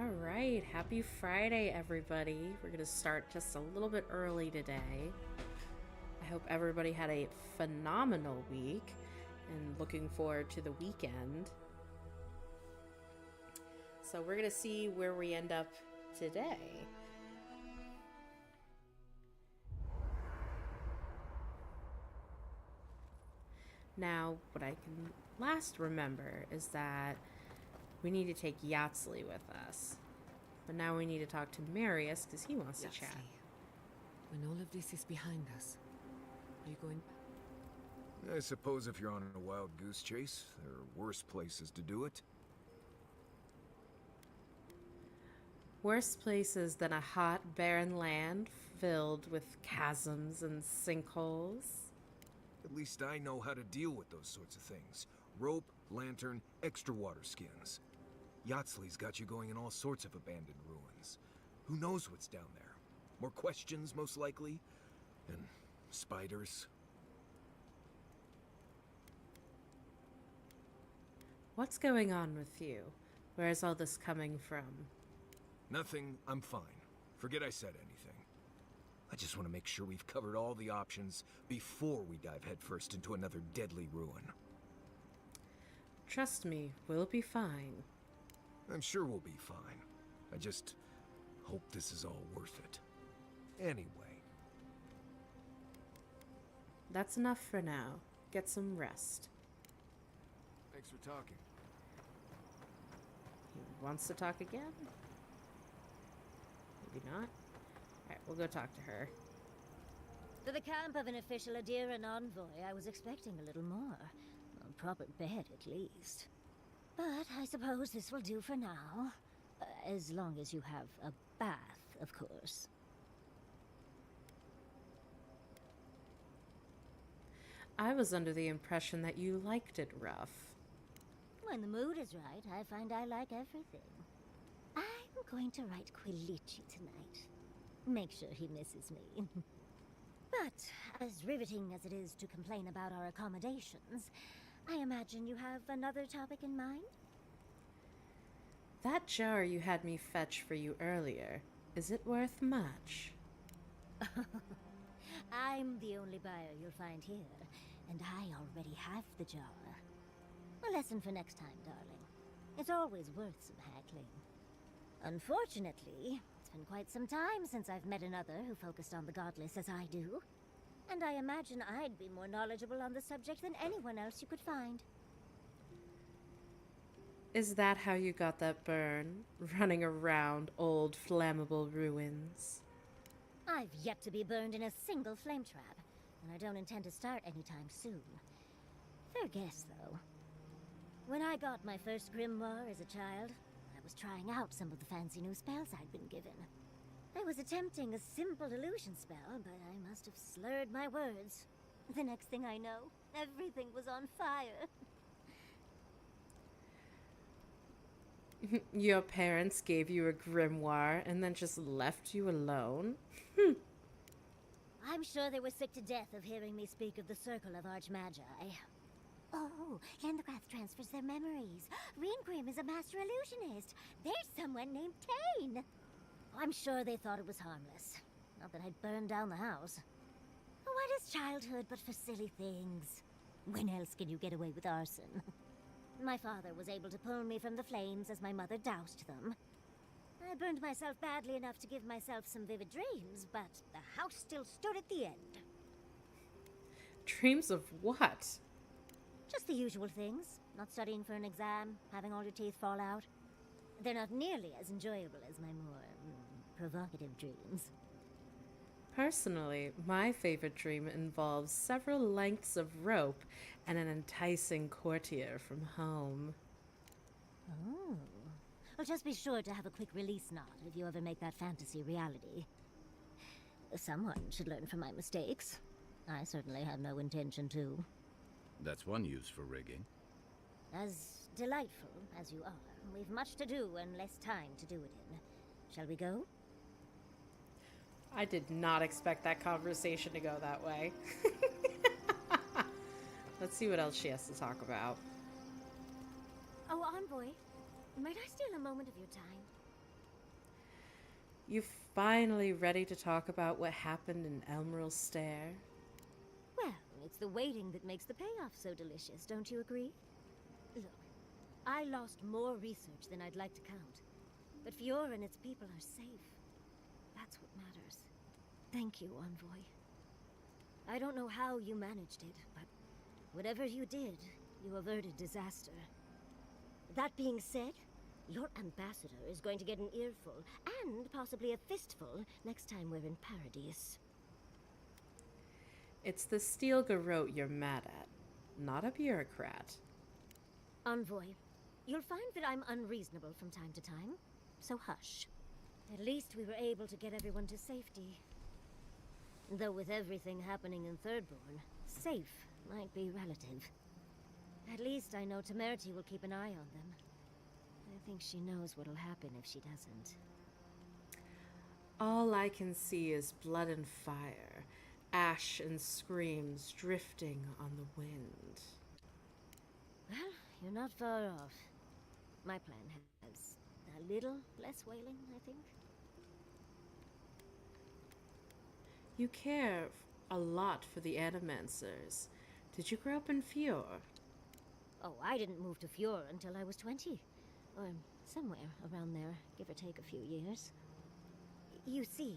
All right, happy Friday, everybody. We're going to start just a little bit early today. I hope everybody had a phenomenal week and looking forward to the weekend. So we're going to see where we end up today. Now, what I can last remember is that we need to take Yatsley with us. But now we need to talk to Marius because he wants to chat. When all of this is behind us, are you going back? I suppose if you're on a wild goose chase, there are worse places to do it. Worse places than a hot, barren land filled with chasms and sinkholes. At least I know how to deal with those sorts of things. Rope, lantern, extra water skins. Yatsley's got you going in all sorts of abandoned ruins. Who knows what's down there? More questions, most likely. And spiders. What's going on with you? Where is all this coming from? Nothing, I'm fine. Forget I said anything. I just want to make sure we've covered all the options before we dive headfirst into another deadly ruin. Trust me, we'll be fine. I'm sure we'll be fine. I just hope this is all worth it. Anyway. That's enough for now. Get some rest. Thanks for talking. He wants to talk again? Maybe not. Alright, we'll go talk to her. To the camp of an official Adir and envoy, I was expecting a little more. A proper bed, at least. But I suppose this will do for now. As long as you have a bath, of course. I was under the impression that you liked it rough. When the mood is right, I find I like everything. I'm going to write Quilici tonight. Make sure he misses me. But, as riveting as it is to complain about our accommodations, I imagine you have another topic in mind? That jar you had me fetch for you earlier, is it worth much? I'm the only buyer you'll find here, and I already have the jar. A lesson for next time, darling. It's always worth some haggling. Unfortunately, it's been quite some time since I've met another who focused on the godless as I do. And I imagine I'd be more knowledgeable on the subject than anyone else you could find. Is that how you got that burn? Running around old flammable ruins? I've yet to be burned in a single flame trap, and I don't intend to start anytime soon. Fair guess, though. When I got my first grimoire as a child, I was trying out some of the fancy new spells I'd been given. I was attempting a simple illusion spell, but I must have slurred my words. The next thing I know, everything was on fire. Your parents gave you a grimoire and then just left you alone? I'm sure they were sick to death of hearing me speak of the Circle of Archmagi. Oh, Lendergrath transfers their memories. Reengrim is a master illusionist. There's someone named Tane. I'm sure they thought it was harmless. Not that I'd burned down the house. What is childhood but for silly things? When else can you get away with arson? My father was able to pull me from the flames as my mother doused them. I burned myself badly enough to give myself some vivid dreams, but the house still stood at the end. Dreams of what? Just the usual things. Not studying for an exam, having all your teeth fall out. They're not nearly as enjoyable as my more provocative dreams. Personally, my favorite dream involves several lengths of rope and an enticing courtier from home. Oh. Well, just be sure to have a quick release knot if you ever make that fantasy reality. Someone should learn from my mistakes. I certainly have no intention to. That's one use for rigging. As delightful as you are, we've much to do and less time to do it in. Shall we go? I did not expect that conversation to go that way. Let's see what else she has to talk about. Oh, envoy, might I steal a moment of your time? You finally ready to talk about what happened in Emerald Stair? Well, it's the waiting that makes the payoff so delicious, don't you agree? Look, I lost more research than I'd like to count. But Fiora and its people are safe. That's what matters. Thank you, Envoy. I don't know how you managed it, but whatever you did, you averted disaster. That being said, your ambassador is going to get an earful, and possibly a fistful, next time we're in Paradise. It's the steel garrote you're mad at, not a bureaucrat. Envoy, you'll find that I'm unreasonable from time to time, so hush. At least we were able to get everyone to safety. Though with everything happening in Thirdborn, safe might be relative. At least I know Temerity will keep an eye on them. I think she knows what'll happen if she doesn't. All I can see is blood and fire, ash and screams drifting on the wind. Well, you're not far off. My plan has a little less wailing, I think. You care a lot for the Animancers. Did you grow up in Fior? Oh, I didn't move to Fior until I was 20. Or somewhere around there, give or take a few years. You see,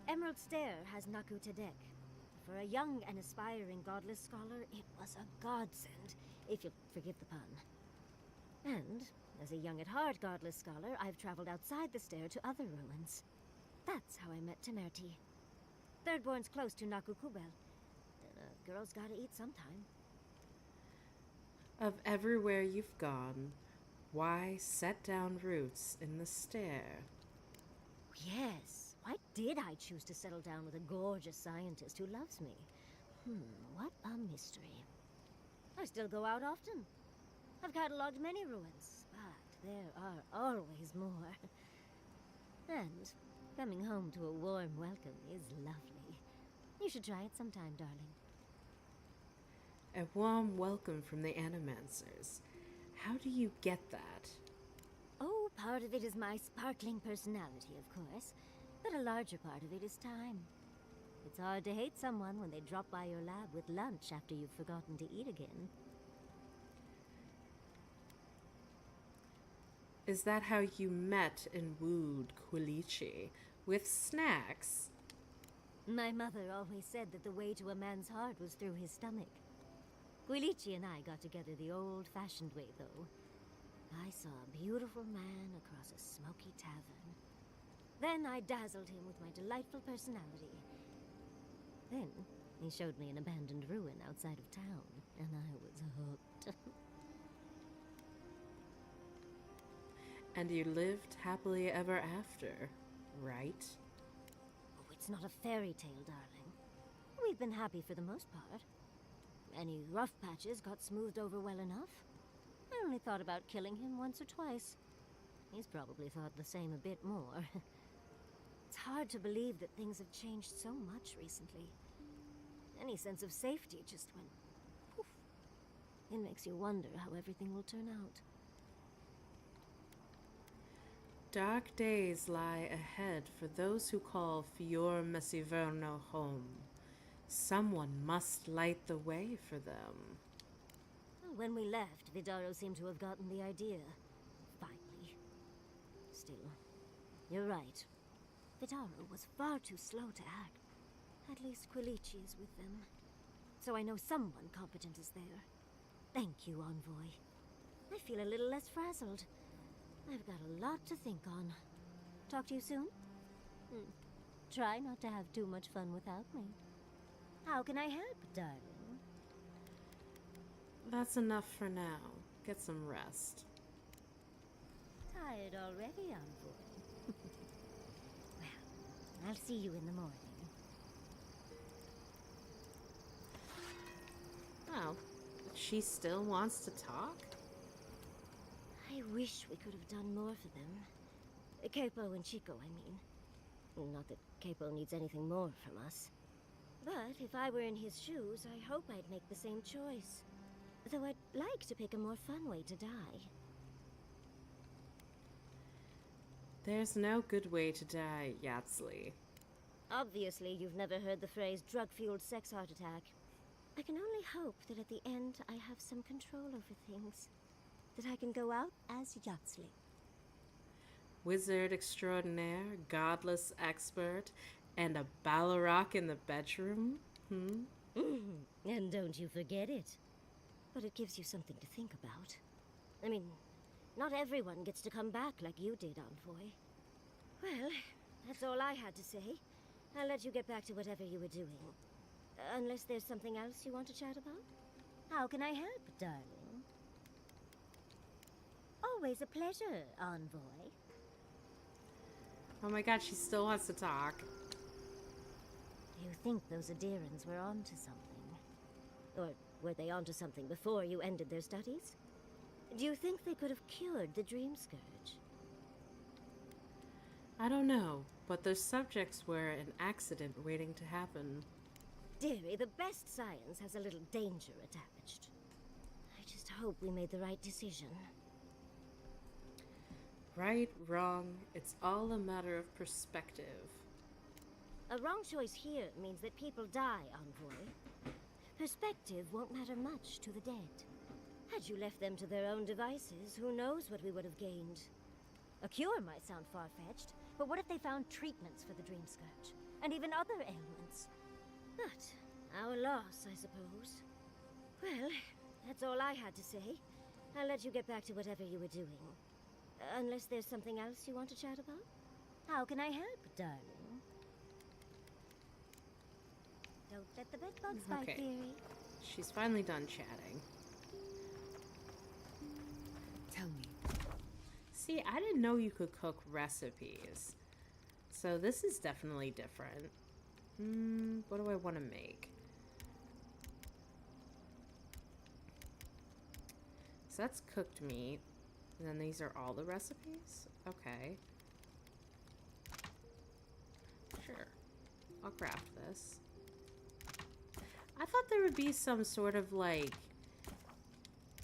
Emerald Stair has Naku Tadek. For a young and aspiring godless scholar, it was a godsend, if you'll forgive the pun. And, as a young at heart godless scholar, I've traveled outside the stair to other ruins. That's how I met Temerity. Thirdborn's close to Naku Kubel. A girl's gotta eat sometime. Of everywhere you've gone, why set down roots in the stair? Yes, why did I choose to settle down with a gorgeous scientist who loves me? What a mystery. I still go out often. I've cataloged many ruins, but there are always more. And coming home to a warm welcome is lovely. You should try it sometime, darling. A warm welcome from the Animancers. How do you get that? Oh, part of it is my sparkling personality, of course. But a larger part of it is time. It's hard to hate someone when they drop by your lab with lunch after you've forgotten to eat again. Is that how you met and wooed Quilichi? With snacks? My mother always said that the way to a man's heart was through his stomach. Quilichi and I got together the old-fashioned way, though. I saw a beautiful man across a smoky tavern. Then I dazzled him with my delightful personality. Then he showed me an abandoned ruin outside of town, and I was hooked. And you lived happily ever after, right? Oh, it's not a fairy tale, darling. We've been happy for the most part. Any rough patches got smoothed over well enough. I only thought about killing him once or twice. He's probably thought the same a bit more. It's hard to believe that things have changed so much recently. Any sense of safety just went poof. It makes you wonder how everything will turn out. Dark days lie ahead for those who call Fior Mesiverno home. Someone must light the way for them. When we left, Vidaro seemed to have gotten the idea. Finally. Still, you're right. Vidaro was far too slow to act. At least Quilichi is with them. So I know someone competent is there. Thank you, Envoy. I feel a little less frazzled. I've got a lot to think on. Talk to you soon? Try not to have too much fun without me. How can I help, darling? That's enough for now. Get some rest. Tired already, Envoy? Well, I'll see you in the morning. Oh, she still wants to talk? I wish we could have done more for them. Capo and Chico, I mean. Not that Capo needs anything more from us. But if I were in his shoes, I hope I'd make the same choice. Though I'd like to pick a more fun way to die. There's no good way to die, Yatsley. Obviously, you've never heard the phrase drug-fueled sex heart attack. I can only hope that at the end I have some control over things. That I can go out as Yatsley. Wizard extraordinaire, godless expert, and a Balrog in the bedroom? And don't you forget it. But it gives you something to think about. I mean, not everyone gets to come back like you did, Envoy. Well, that's all I had to say. I'll let you get back to whatever you were doing. Unless there's something else you want to chat about? How can I help, darling? Always a pleasure, Envoy. Oh my god, she still wants to talk. You think those Adirans were onto something? Or were they onto something before you ended their studies? Do you think they could have cured the Dream Scourge? I don't know, but those subjects were an accident waiting to happen. Dearie, the best science has a little danger attached. I just hope we made the right decision. Right, wrong, it's all a matter of perspective. A wrong choice here means that people die, Envoy. Perspective won't matter much to the dead. Had you left them to their own devices, who knows what we would have gained? A cure might sound far-fetched, but what if they found treatments for the Dream Scourge? And even other ailments? But our loss, I suppose. Well, that's all I had to say. I'll let you get back to whatever you were doing. Unless there's something else you want to chat about? How can I help, darling? Don't let the bedbugs bite, Okay. dearie. She's finally done chatting. Tell me, See, I didn't know you could cook recipes. So this is definitely different. What do I want to make? So that's cooked meat. And then these are all the recipes? Okay. Sure. I'll craft this. I thought there would be some sort of like,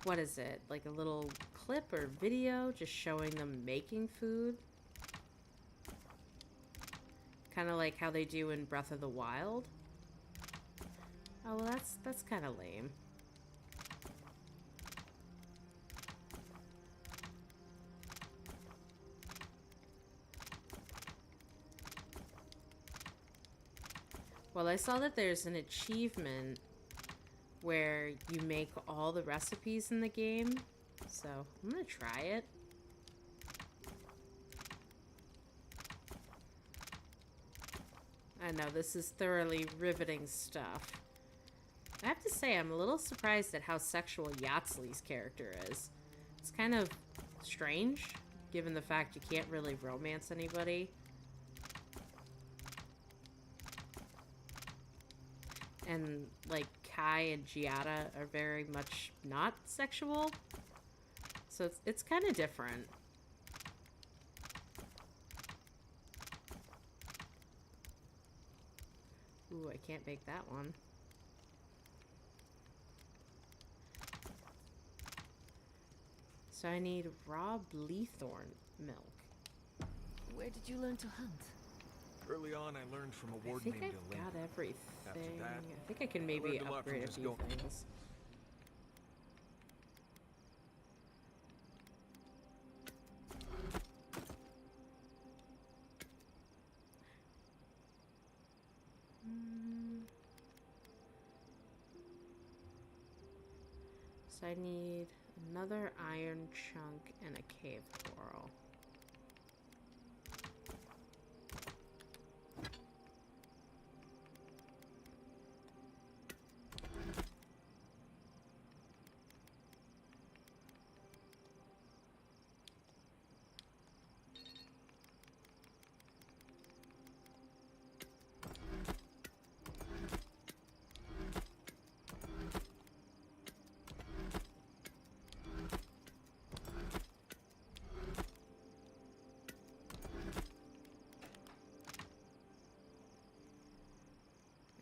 what is it? Like a little clip or video just showing them making food. Kind of like how they do in Breath of the Wild. Oh, well that's kind of lame. Well, I saw that there's an achievement where you make all the recipes in the game, so I'm gonna try it. I know, this is thoroughly riveting stuff. I have to say, I'm a little surprised at how sexual Yatsley's character is. It's kind of strange, given the fact you can't really romance anybody. And, like, Kai and Giada are very much not sexual. So it's kind of different. Ooh, I can't make that one. So I need raw bleethorn milk. where did you learn to hunt? Early on, I learned from a I warden think named I've got Elena. everything. After that, I think I can maybe learned a lot from upgrade a just few going. things. So I need another iron chunk and a cave coral.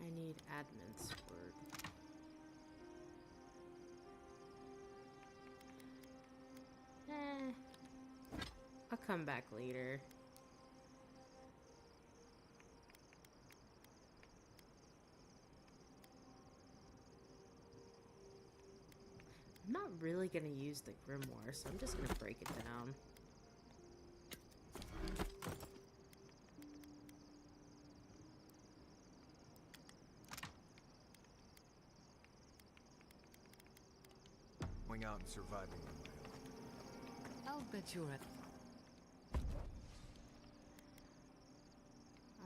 I need admin sword. I'll come back later. really gonna use the grimoire, so I'm just gonna break it down. Going out and surviving on my own. I'll bet you're at...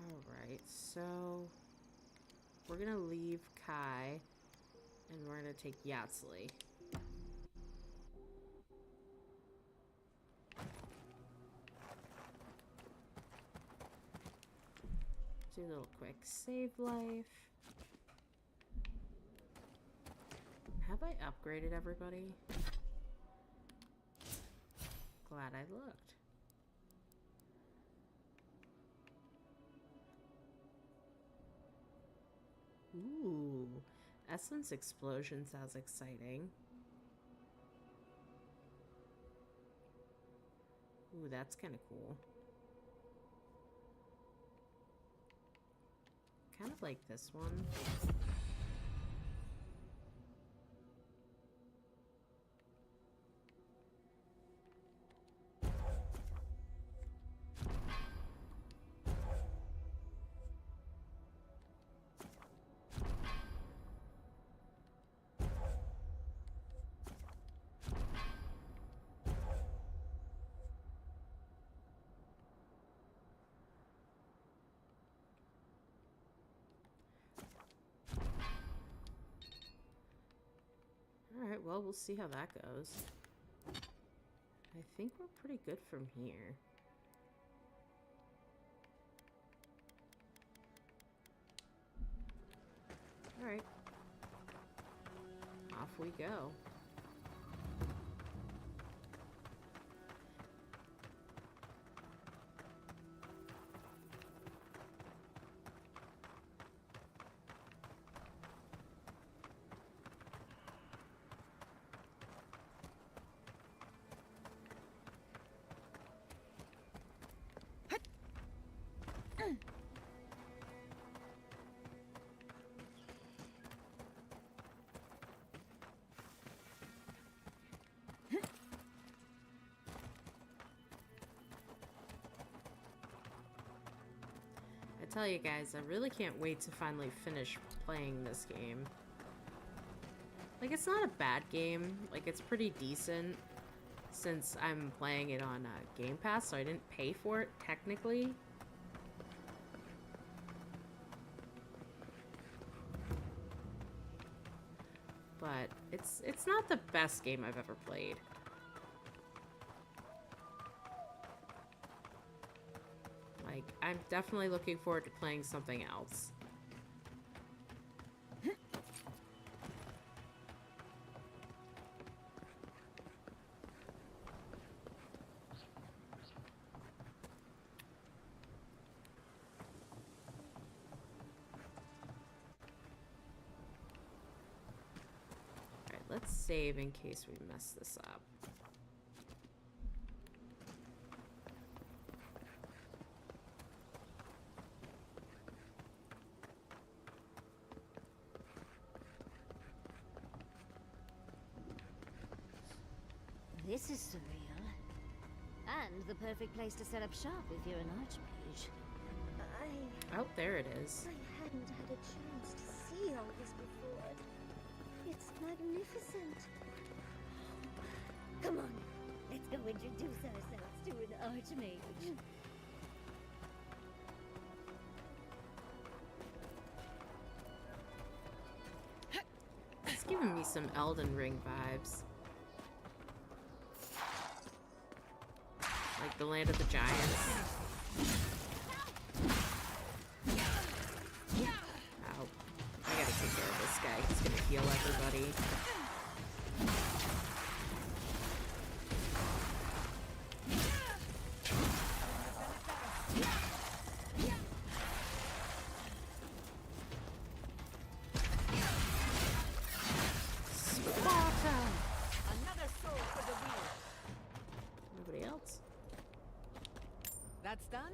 Alright, so we're gonna leave Kai and we're gonna take Yatsley. Do a little quick save life. Have I upgraded everybody? Glad I looked. Ooh, Essence Explosion sounds exciting. Ooh, that's kind of cool. Kind of like this one. Alright, well, we'll see how that goes. I think we're pretty good from here. Alright. Off we go. I tell you guys, I really can't wait to finally finish playing this game. Like, it's not a bad game. Like, it's pretty decent since I'm playing it on Game Pass, so I didn't pay for it, technically. But it's not the best game I've ever played. Like, I'm definitely looking forward to playing something else. Alright, let's save in case we mess this up. This is surreal. And the perfect place to set up shop if you're an archmage. Oh, there it is. I hadn't had a chance to see all this before. It's magnificent. Come on, let's go introduce ourselves to an archmage. It's giving me some Elden Ring vibes. Like the Land of the Giants. Ow. I gotta take care of this guy. He's gonna heal everybody. Nobody else? That's done?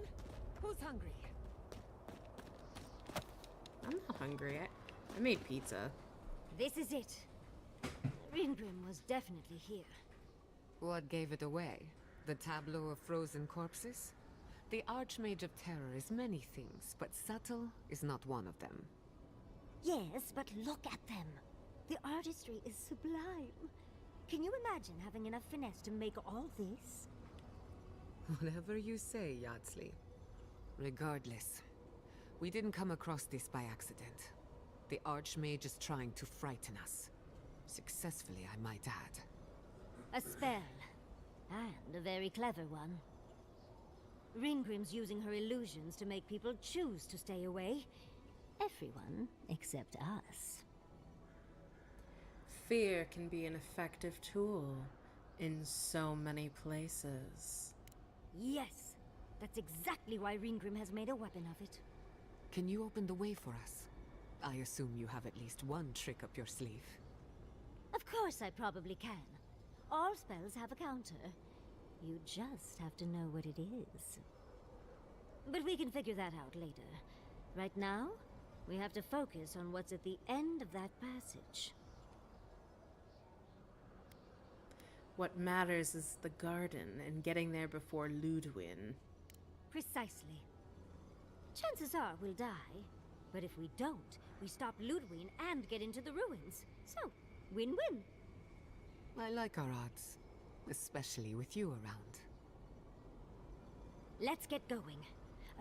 Who's hungry? I'm not hungry. I made pizza. This is it. Ringrim was definitely here. What gave it away? The tableau of frozen corpses? The Archmage of Terror is many things, but subtle is not one of them. Yes, but look at them. The artistry is sublime. Can you imagine having enough finesse to make all this? Whatever you say, Yardsley. Regardless, we didn't come across this by accident. The Archmage is trying to frighten us. Successfully, I might add. A spell. And a very clever one. Ringrim's using her illusions to make people choose to stay away. Everyone except us. Fear can be an effective tool in so many places. Yes, that's exactly why Ringrim has made a weapon of it. Can you open the way for us? I assume you have at least one trick up your sleeve. Of course I probably can. All spells have a counter. You just have to know what it is. But we can figure that out later. Right now, we have to focus on what's at the end of that passage. What matters is the garden and getting there before Ludwin. Precisely. Chances are we'll die. But if we don't, we stop Ludwin and get into the ruins. So, win-win. I like our odds, especially with you around. Let's get going.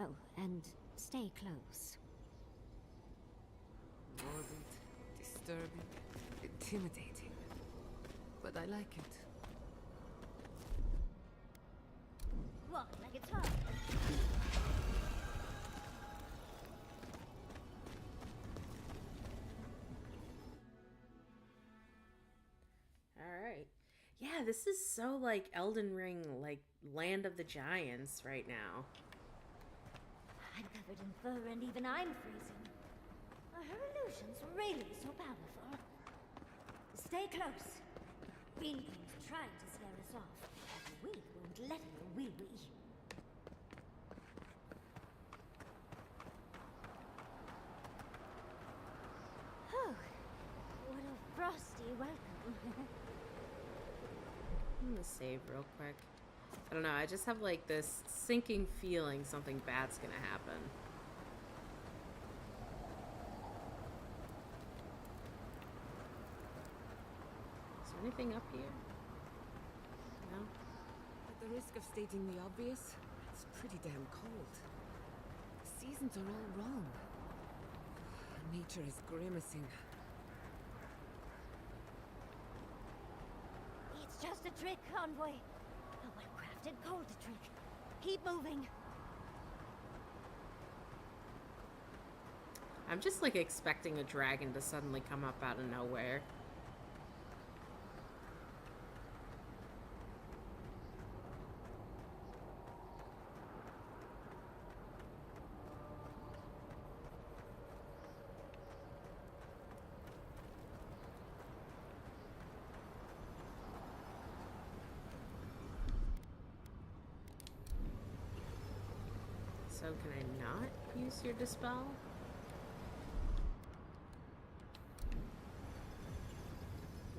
Oh, and stay close. Morbid, disturbing, intimidating. But I like it. Walk like it's hard. Alright. Yeah, this is so like Elden Ring, like Land of the Giants right now. I'm covered in fur and even I'm freezing. Are her illusions really so powerful? Stay close. Ringrim's trying to scare us off. We won't let her, will we? Oh, what a frosty welcome. I'm gonna save real quick. I don't know, I just have like this sinking feeling something bad's gonna happen. Is there anything up here? No? At the risk of stating the obvious, it's pretty damn cold. The seasons are all wrong. Nature is grimacing. It's just a trick, Envoy. A well-crafted cold trick. Keep moving. I'm just like expecting a dragon to suddenly come up out of nowhere. So can I not use your dispel?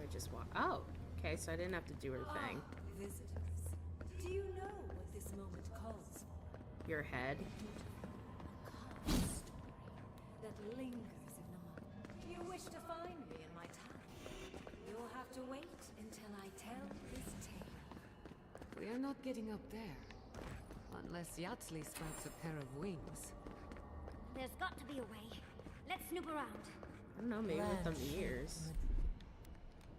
I just walk. Oh, okay, so I didn't have to do her thing. Visitors, do you know what this moment calls for? Your head. A calm story that lingers in the mind. You wish to find me in my time. You'll have to wait until I tell this tale. We are not getting up there. Unless Yardsley sprouts a pair of wings. There's got to be a way. Let's snoop around. I don't know, maybe with some ears.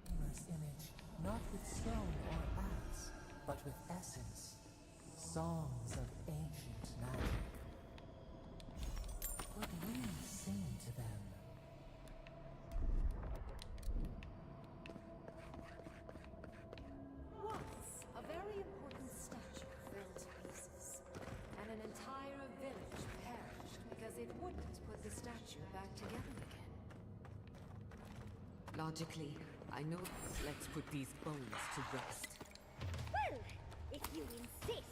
Mirror's image, not with stone or axe, but with essence. Songs of ancient magic. What we sing to them. Once, a very important statue fell to pieces, and an entire village perished because it wouldn't put the statue back together again. Logically, I know. Let's put these bones to rest. Well, if you insist.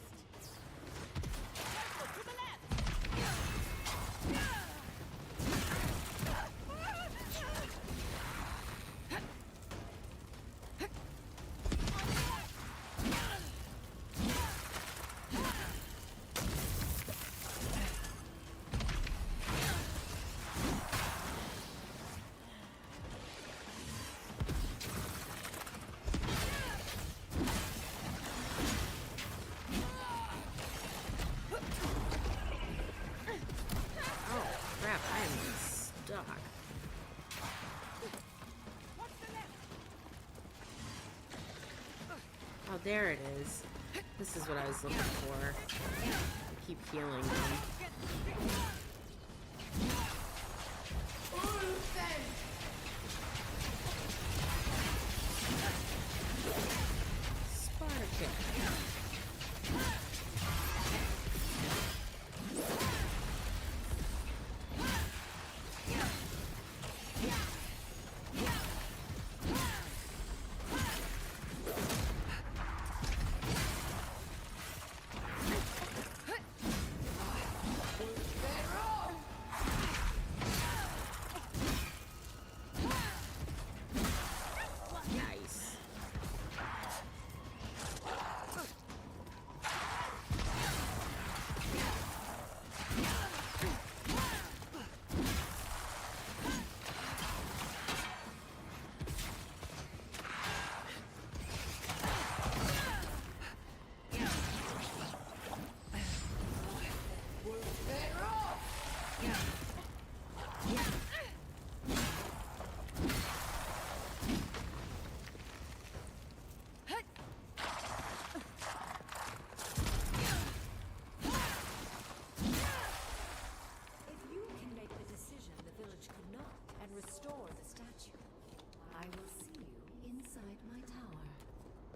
There it is. This is what I was looking for. Keep healing them. Spartacus. Nice. If you can make the decision the village could not and restore the statue, I will see you inside my tower.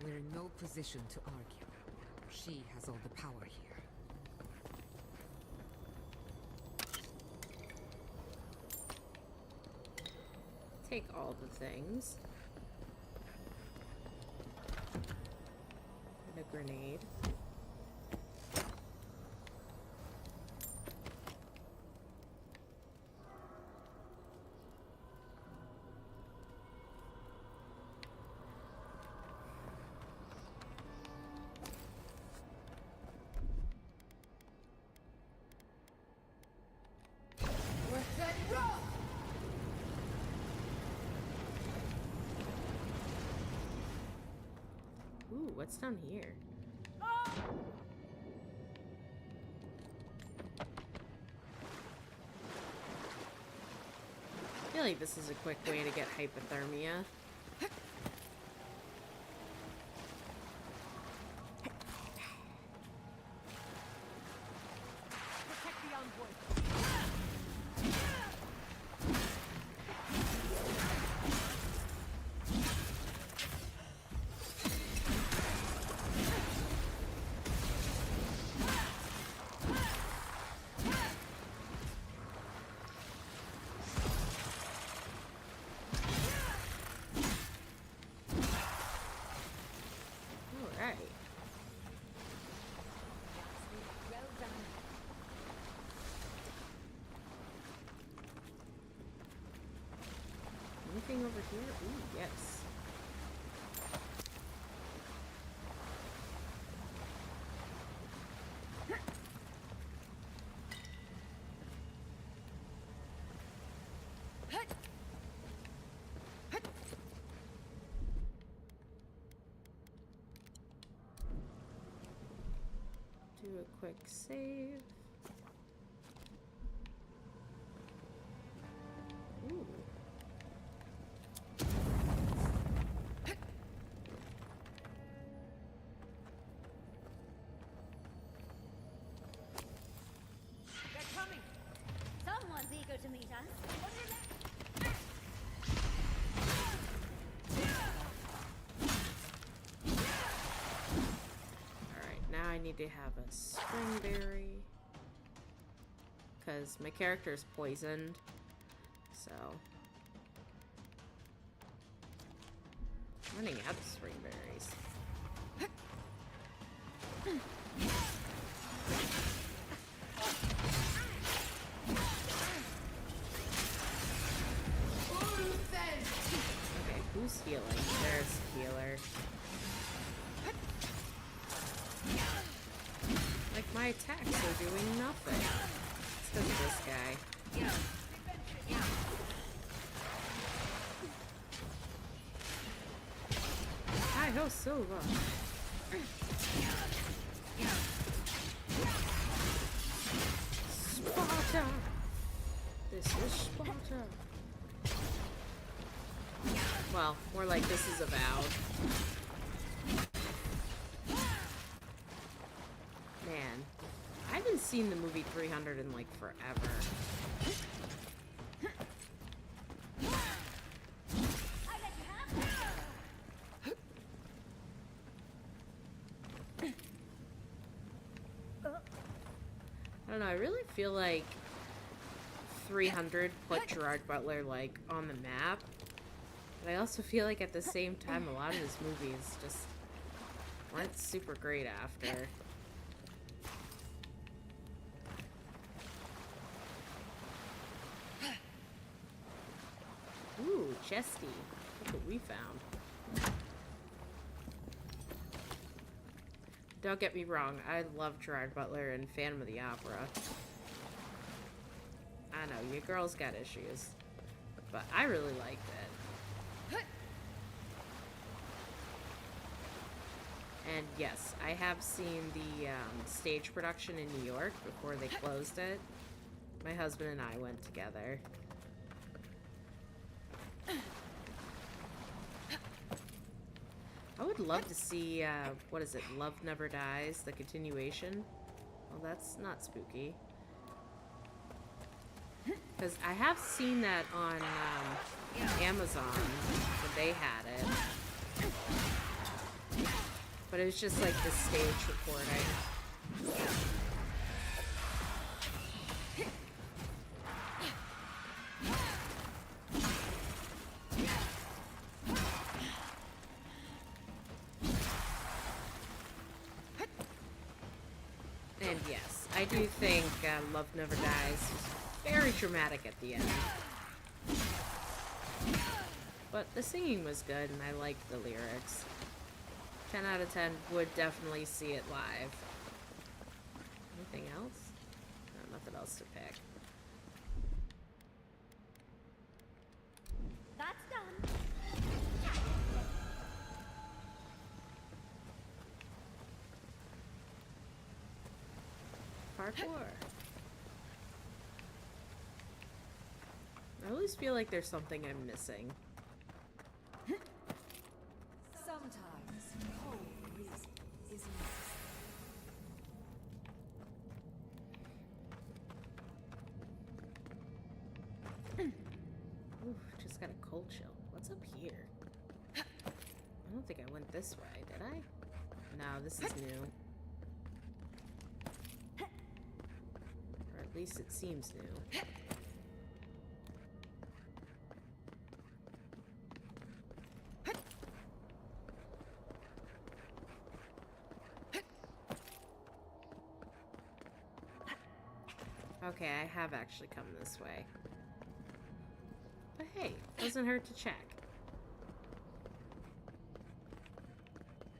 We're in no position to argue. She has all the power here. Take all the things. And a grenade. Ooh, what's down here? I feel like this is a quick way to get hypothermia. Alright. Well done. Anything over here? Ooh, yes. Do a quick save. Ooh. They're coming. Someone's eager to meet us. Alright, now I need to have a springberry. Because my character is poisoned. So. I'm running out of springberries. Okay, who's healing? There's a healer. Like, my attacks are doing nothing. It's because of this guy. Hi ho, Silva. Sparta! This is Sparta. Well, more like this is Avowed. haven't seen the movie 300 in like forever. I don't know, I really feel like 300 put Gerard Butler like on the map. But I also feel like at the same time a lot of his movies just weren't super great after. Ooh, Chesty. Look what we found. Don't get me wrong, I love Gerard Butler and Phantom of the Opera. I know, your girl's got issues. But I really liked it. And yes, I have seen the stage production in New York before they closed it. My husband and I went together. I would love to see, what is it, Love Never Dies, the continuation. Well, that's not spooky. Because I have seen that on Amazon when they had it. But it was just like the stage recording. And yes, I do think Love Never Dies was very dramatic at the end. But the singing was good and I liked the lyrics. 10 out of 10 would definitely see it live. Anything else? No, nothing else to pick. That's done. Parkour. I always feel like there's something I'm missing. Sometimes whole reason is necessary. Ooh, just got a cold chill. What's up here? I don't think I went this way, did I? No, this is new. Or at least it seems new. Okay, I have actually come this way. But hey, doesn't hurt to check.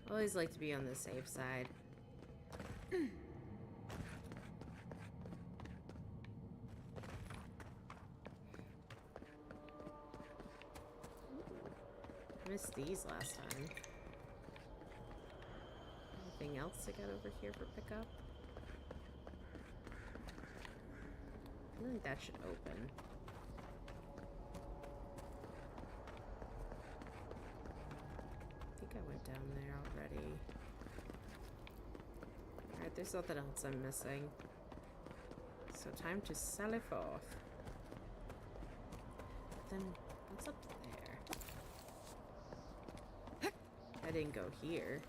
I always like to be on the safe side. I missed these last time. Anything else I got over here for pickup? I feel like that should open. I think I went down there already. Alright, there's nothing else I'm missing. So time to sell it off. But then, what's up there? I didn't go here.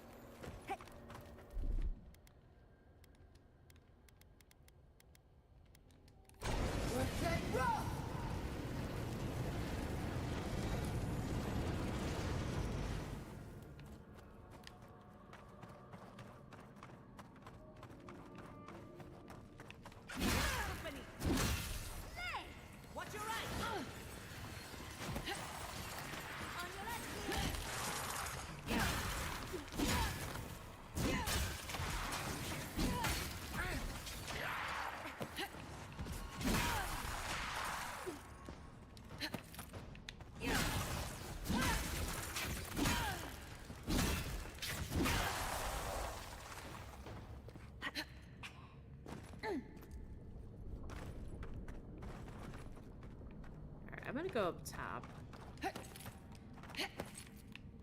I'm gonna go up top.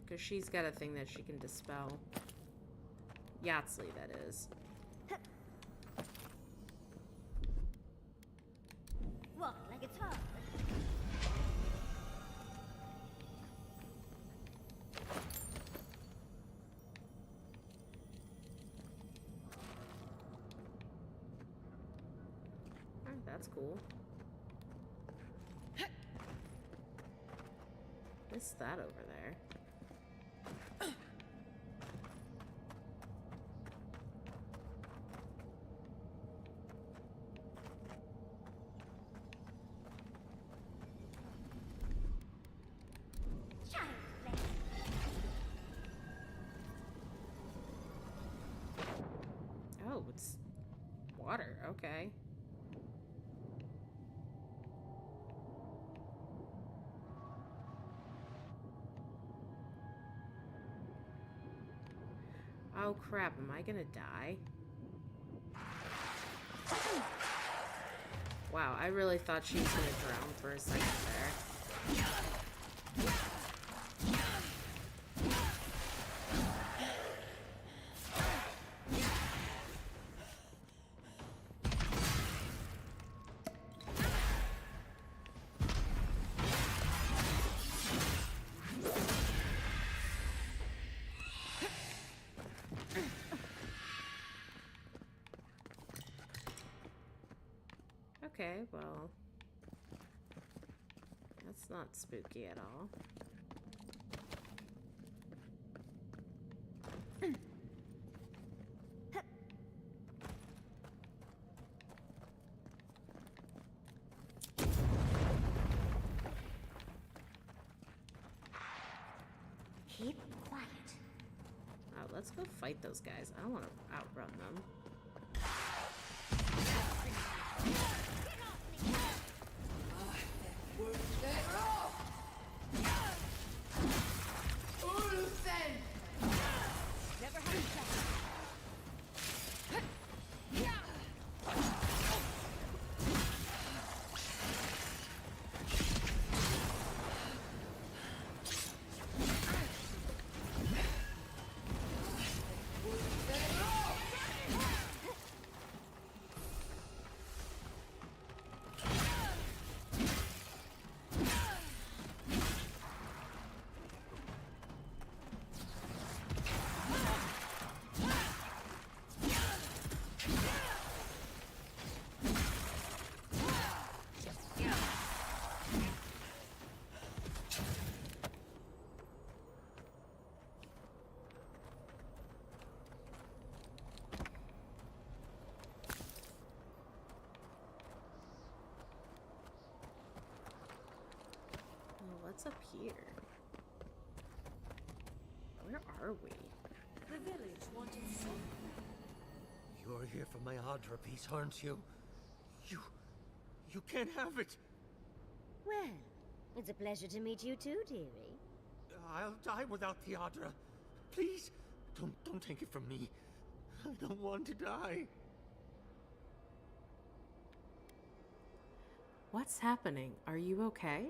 Because she's got a thing that she can dispel. Yatsley, that is. walk like it's hard. Oh, that's cool. What's that over there? Oh, it's water. Okay. Oh crap, am I gonna die? Wow, I really thought she was gonna drown for a second there. Okay, well, that's not spooky at all. Keep quiet. Oh, let's go fight those guys. I don't want to outrun them. What's up here? Where are we? The village wanted something. You're here for my Adra piece, aren't you? You can't have it. Well, it's a pleasure to meet you too, dearie. I'll die without the Adra. Please, don't take it from me. I don't want to die. What's happening? Are you okay?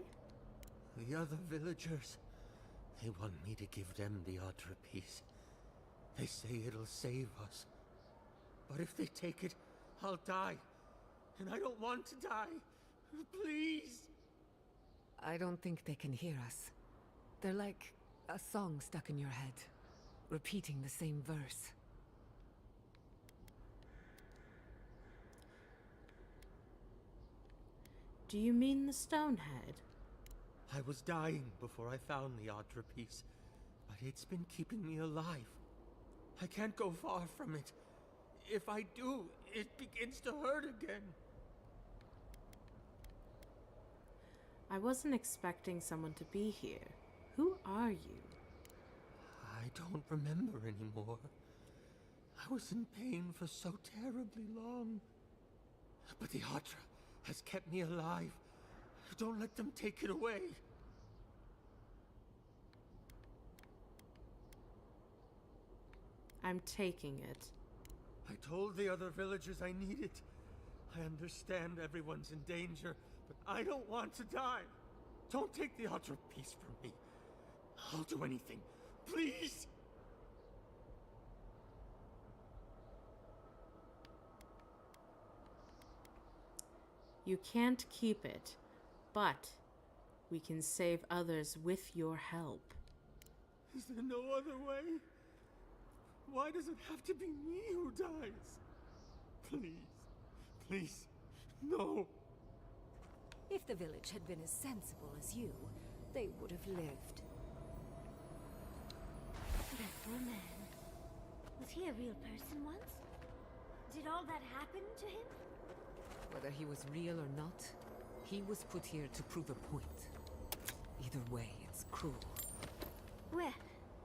The other villagers, they want me to give them the Adra piece. They say it'll save us. But if they take it, I'll die. And I don't want to die. Please! I don't think they can hear us. They're like a song stuck in your head, repeating the same verse. Do you mean the Stonehead? I was dying before I found the Adra piece, but it's been keeping me alive. I can't go far from it. If I do, it begins to hurt again. I wasn't expecting someone to be here. Who are you? I don't remember anymore. I was in pain for so terribly long. But the Adra has kept me alive. Don't let them take it away. I'm taking it. I told the other villagers I need it. I understand everyone's in danger, but I don't want to die. Don't take the Adra piece from me. I'll do anything. Please! You, You can't keep it, but we can save others with your help. Is there no other way? Why does it have to be me who dies? Please, please, no. If the village had been as sensible as you, they would have lived. That poor man. Was he a real person once? Did all that happen to him? Whether he was real or not, he was put here to prove a point. Either way, it's cruel. Well,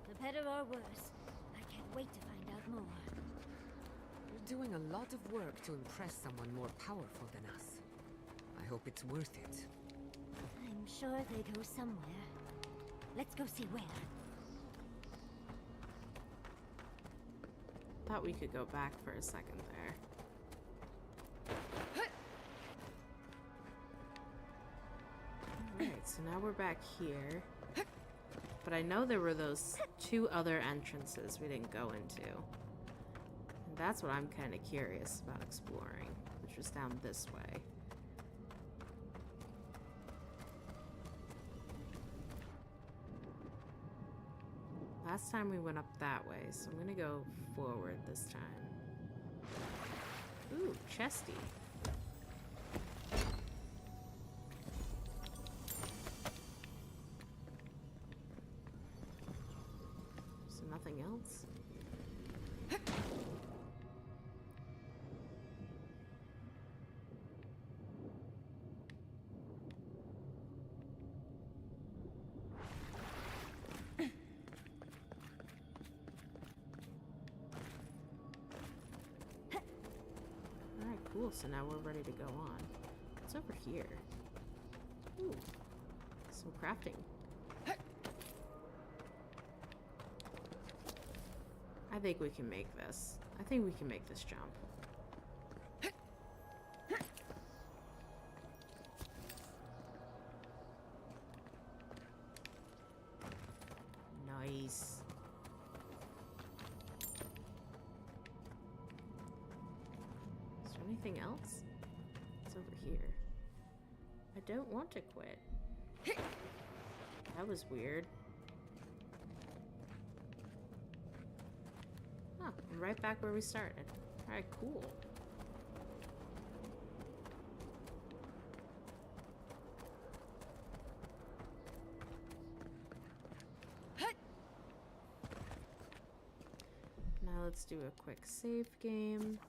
for better or worse, I can't wait to find out more. You're doing a lot of work to impress someone more powerful than us. I hope it's worth it. I'm sure they go somewhere. Let's go see where. Thought we could go back for a second there. Alright, so now we're back here. But I know there were those 2 other entrances we didn't go into. And that's what I'm kind of curious about exploring, which was down this way. Last time we went up that way, so I'm gonna go forward this time. Ooh, chesty. So nothing else? Cool, so now we're ready to go on. What's over here? Ooh, some crafting. I think we can make this. I think we can make this jump. Nice. Anything else? It's over here. I don't want to quit. That was weird. Oh, I'm right back where we started. Alright, cool. Now let's do a quick save game.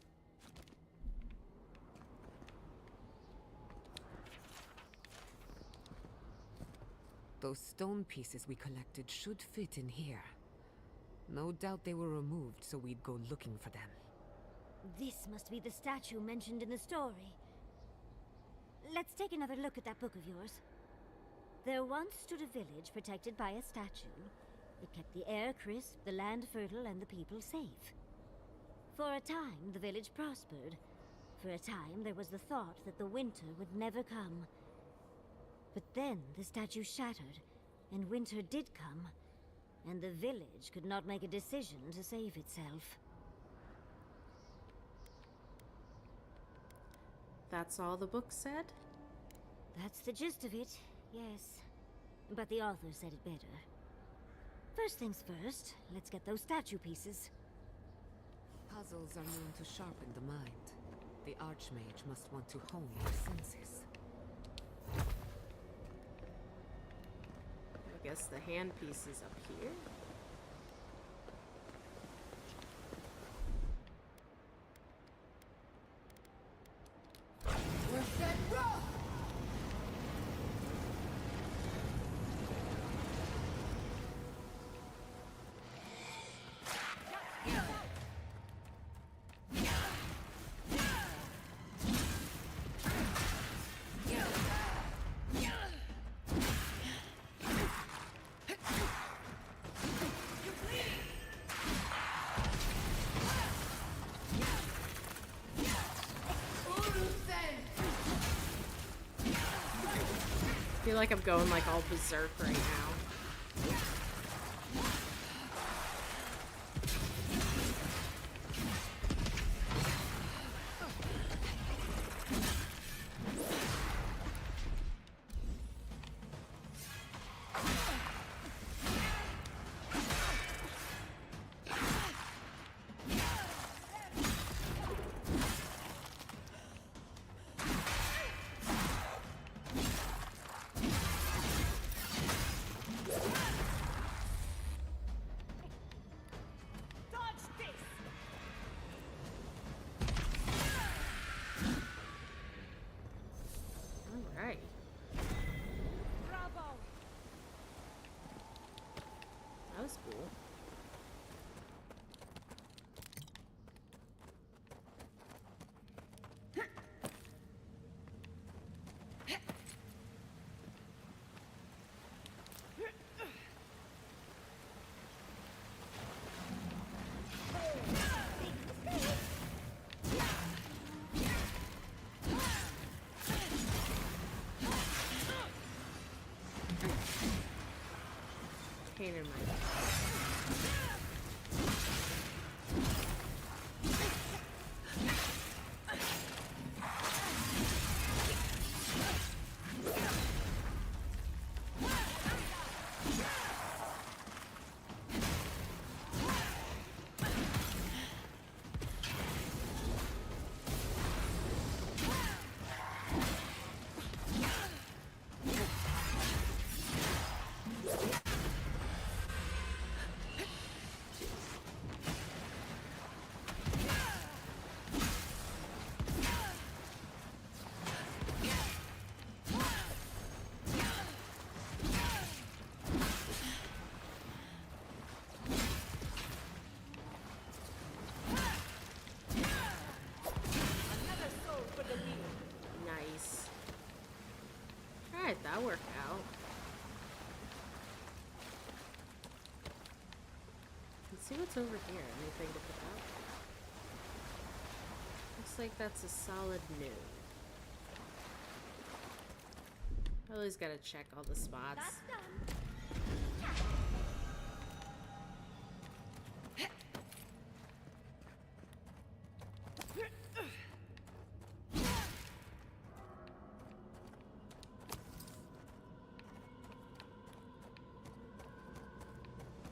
Those stone pieces we collected should fit in here. No doubt they were removed so we'd go looking for them. This must be the statue mentioned in the story. Let's take another look at that book of yours. There once stood a village protected by a statue. It kept the air crisp, the land fertile, and the people safe. For a time, the village prospered. For a time, there was the thought that the winter would never come. But then the statue shattered, and winter did come, and the village could not make a decision to save itself. That's all the book said? That's the gist of it, yes. But the author said it better. First things first, let's get those statue pieces. Puzzles are known to sharpen the mind. The Archmage must want to hone their senses. I guess the handpiece is up here. I feel like I'm going like all berserk right now. pain in my butt. Nice. Alright, that worked out. Let's see what's over here. Anything to pick up? Looks like that's a solid new. Always gotta check all the spots. That's done.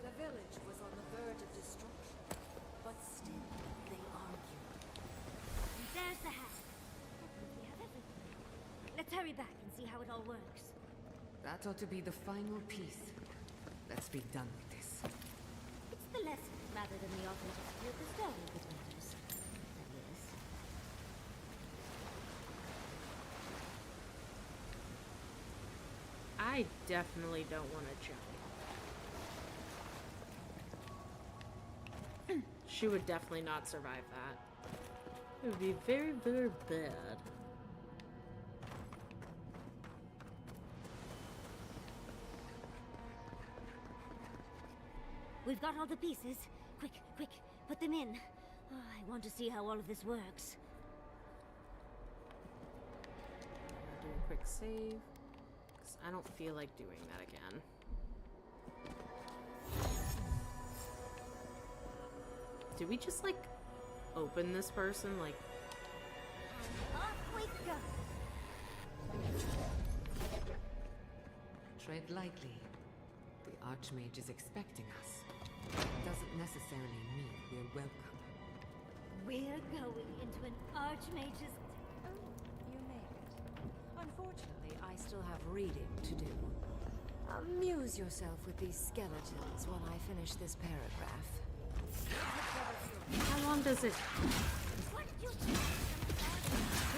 The village was on the verge of destruction, but still they argued. And there's the hat. We have everything. Let's hurry back and see how it all works. That ought to be the final piece. Let's be done with this. It's the lesson rather than the authenticity of the story that matters. That is. I definitely don't want to jump. She would definitely not survive that. It would be very, very bad. We've got all the pieces. Quick, quick, put them in. Oh, I want to see how all of this works. Do a quick save. Because I don't feel like doing that again. Did we just, like, open this person? Like, Off we go. Tread lightly. The Archmage is expecting us. Doesn't necessarily mean we're welcome. We're going into an Archmage's... Oh, you made it. Unfortunately, I still have reading to do. Amuse yourself with these skeletons while I finish this paragraph. how long does it... What did you do?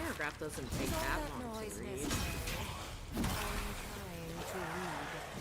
Paragraph doesn't take Is all that that long noise to read. necessary? I'm trying to read.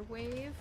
wave.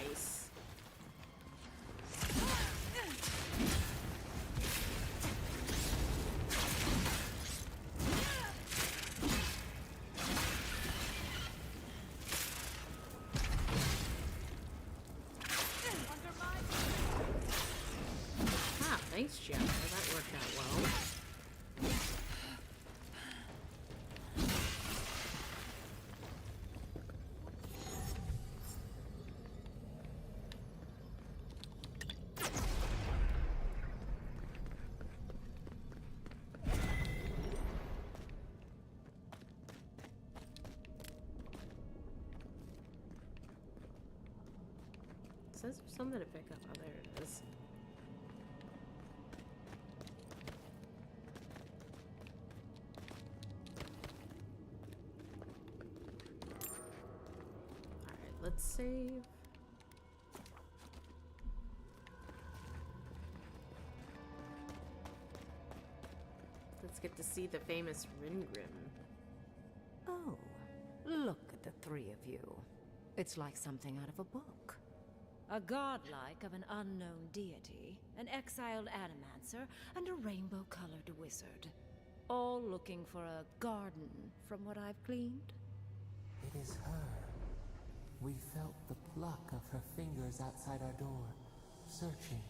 Nice. Ah, thanks, Jeff. That worked out well. It says there's something to pick up. Oh, there it is. Alright, let's save. Let's get to see the famous Ringrim. Oh, look at the three of you. It's like something out of a book. A godlike of an unknown deity, an exiled animancer, and a rainbow-colored wizard. All looking for a garden, from what I've gleaned. It is her. We felt the pluck of her fingers outside our door, searching.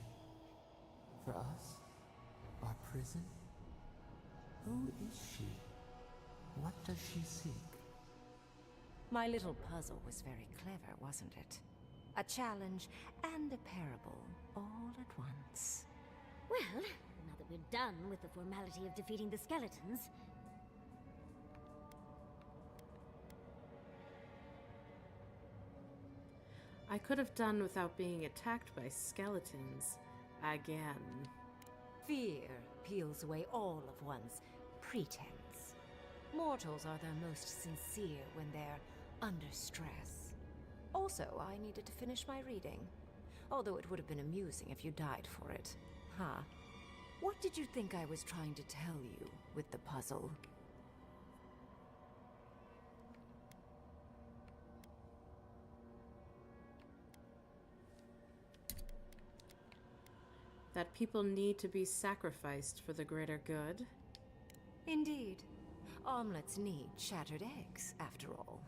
For us? Our prison? Who is she? What does she seek? My little puzzle was very clever, wasn't it? A challenge and a parable, all at once. Well, now that we're done with the formality of defeating the skeletons... I could have done without being attacked by skeletons. Again. Fear peels away all of one's pretense. Mortals are their most sincere when they're under stress. Also, I needed to finish my reading. Although it would have been amusing if you died for it. Huh? What did you think I was trying to tell you with the puzzle? That people need to be sacrificed for the greater good. Indeed. Omelets need shattered eggs, after all.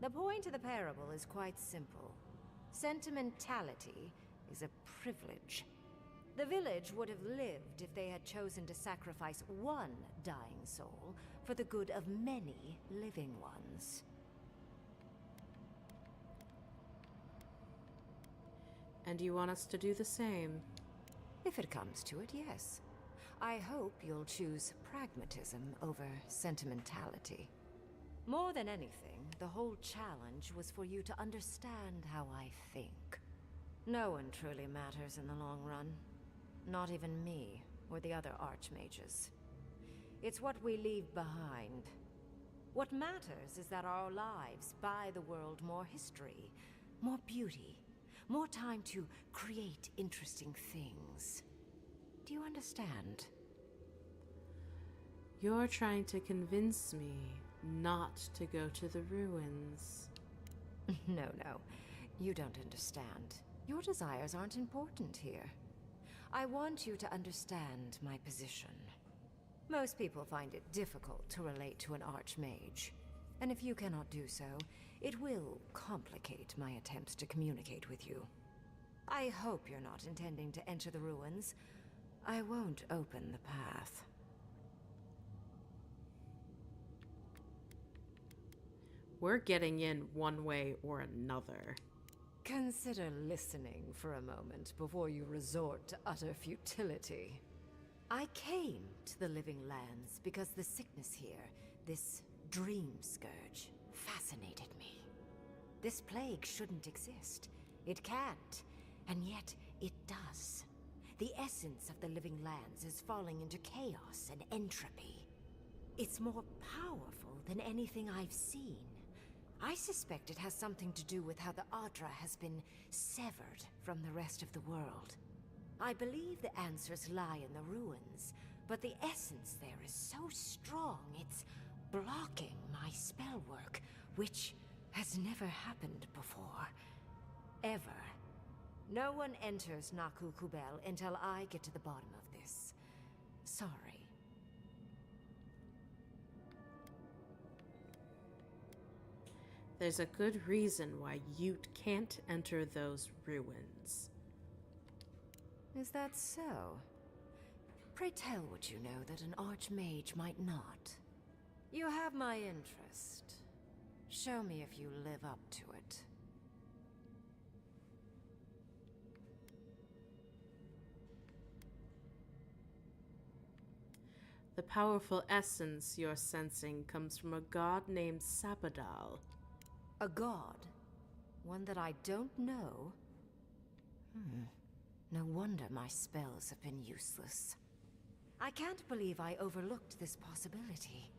The point of the parable is quite simple. Sentimentality is a privilege. The village would have lived if they had chosen to sacrifice one dying soul for the good of many living ones. And you want us to do the same? If it comes to it, yes. I hope you'll choose pragmatism over sentimentality. More than anything, the whole challenge was for you to understand how I think. No one truly matters in the long run. Not even me, or the other archmages. It's what we leave behind. What matters is that our lives buy the world more history, more beauty, more time to create interesting things. Do you understand? You're trying to convince me not to go to the ruins. No, you don't understand. Your desires aren't important here. I want you to understand my position. Most people find it difficult to relate to an archmage, and if you cannot do so, it will complicate my attempts to communicate with you. I hope you're not intending to enter the ruins. I won't open the path. We're getting in one way or another. Consider listening for a moment before you resort to utter futility. I came to the Living Lands because the sickness here, this dream scourge, fascinated me. This plague shouldn't exist. It can't, and yet it does. The essence of the Living Lands is falling into chaos and entropy. It's more powerful than anything I've seen. I suspect it has something to do with how the Adra has been severed from the rest of the world. I believe the answers lie in the ruins, but the essence there is so strong it's blocking my spell work, which has never happened before. Ever. No one enters Naku Kubel until I get to the bottom of this. Sorry. There's a good reason why Ute can't enter those ruins. Is that so? Pray tell what you know that an archmage might not. You have my interest. Show me if you live up to it. The powerful essence you're sensing comes from a god named Sabadal. A god? One that I don't know? No wonder my spells have been useless. I can't believe I overlooked this possibility.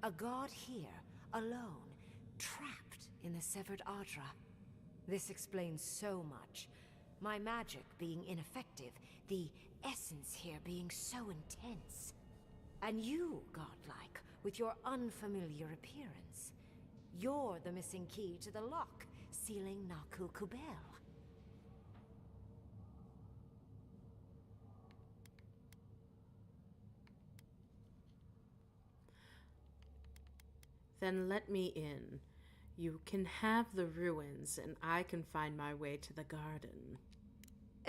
A god here, alone, trapped in the severed Adra. This explains so much. My magic being ineffective, the essence here being so intense. And you, godlike, with your unfamiliar appearance. You're the missing key to the lock, sealing Naku Kubel. Then let me in. You can have the ruins, and I can find my way to the garden.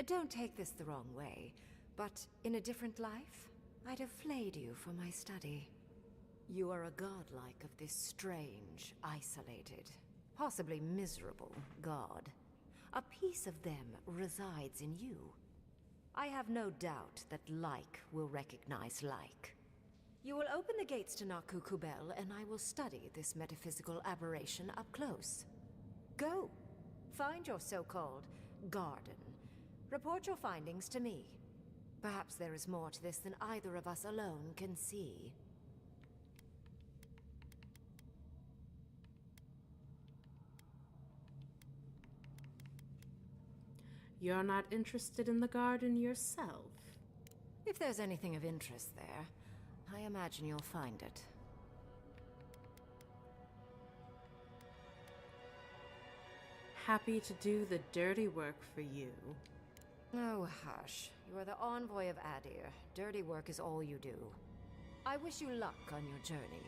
Don't take this the wrong way, but in a different life, I'd have flayed you for my study. You are a godlike of this strange, isolated, possibly miserable god. A piece of them resides in you. I have no doubt that like will recognize like. You will open the gates to Naku Kubel, and I will study this metaphysical aberration up close. Go. Find your so-called garden. Report your findings to me. Perhaps there is more to this than either of us alone can see. You're not interested in the garden yourself? If there's anything of interest there, I imagine you'll find it. Happy to do the dirty work for you. Oh, hush. You are the envoy of Adir. Dirty work is all you do. I wish you luck on your journey,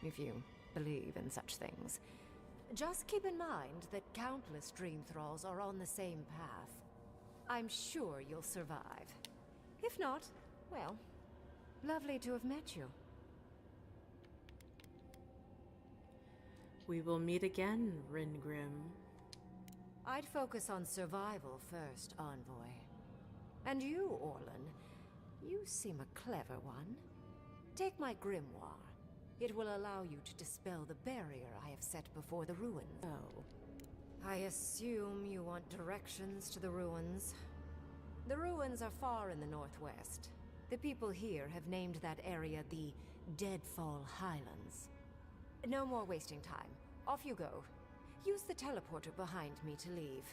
if you believe in such things. Just keep in mind that countless dream thralls are on the same path. I'm sure you'll survive. If not, well, lovely to have met you. We will meet again, Ringrim. I'd focus on survival first, envoy. And you, Orlan, you seem a clever one. Take my grimoire. It will allow you to dispel the barrier I have set before the ruins. Oh. I assume you want directions to the ruins. The ruins are far in the northwest. The people here have named that area the Deadfall Highlands. No more wasting time. Off you go. Use the teleporter behind me to leave.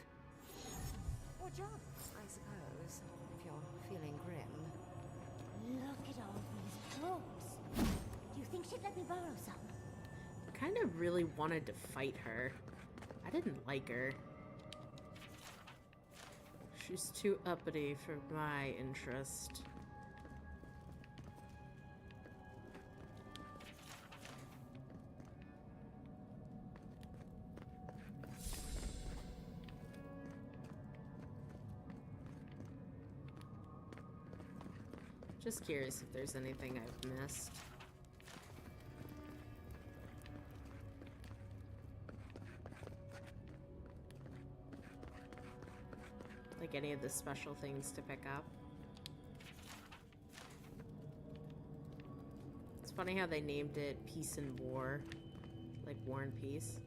Or jump, I suppose, if you're feeling grim. Look at all these tropes. Do you think she'd let me borrow some? I kind of really wanted to fight her. I didn't like her. She's too uppity for my interest. Just curious if there's anything I've missed. Like any of the special things to pick up. It's funny how they named it Peace and War. Like War and Peace.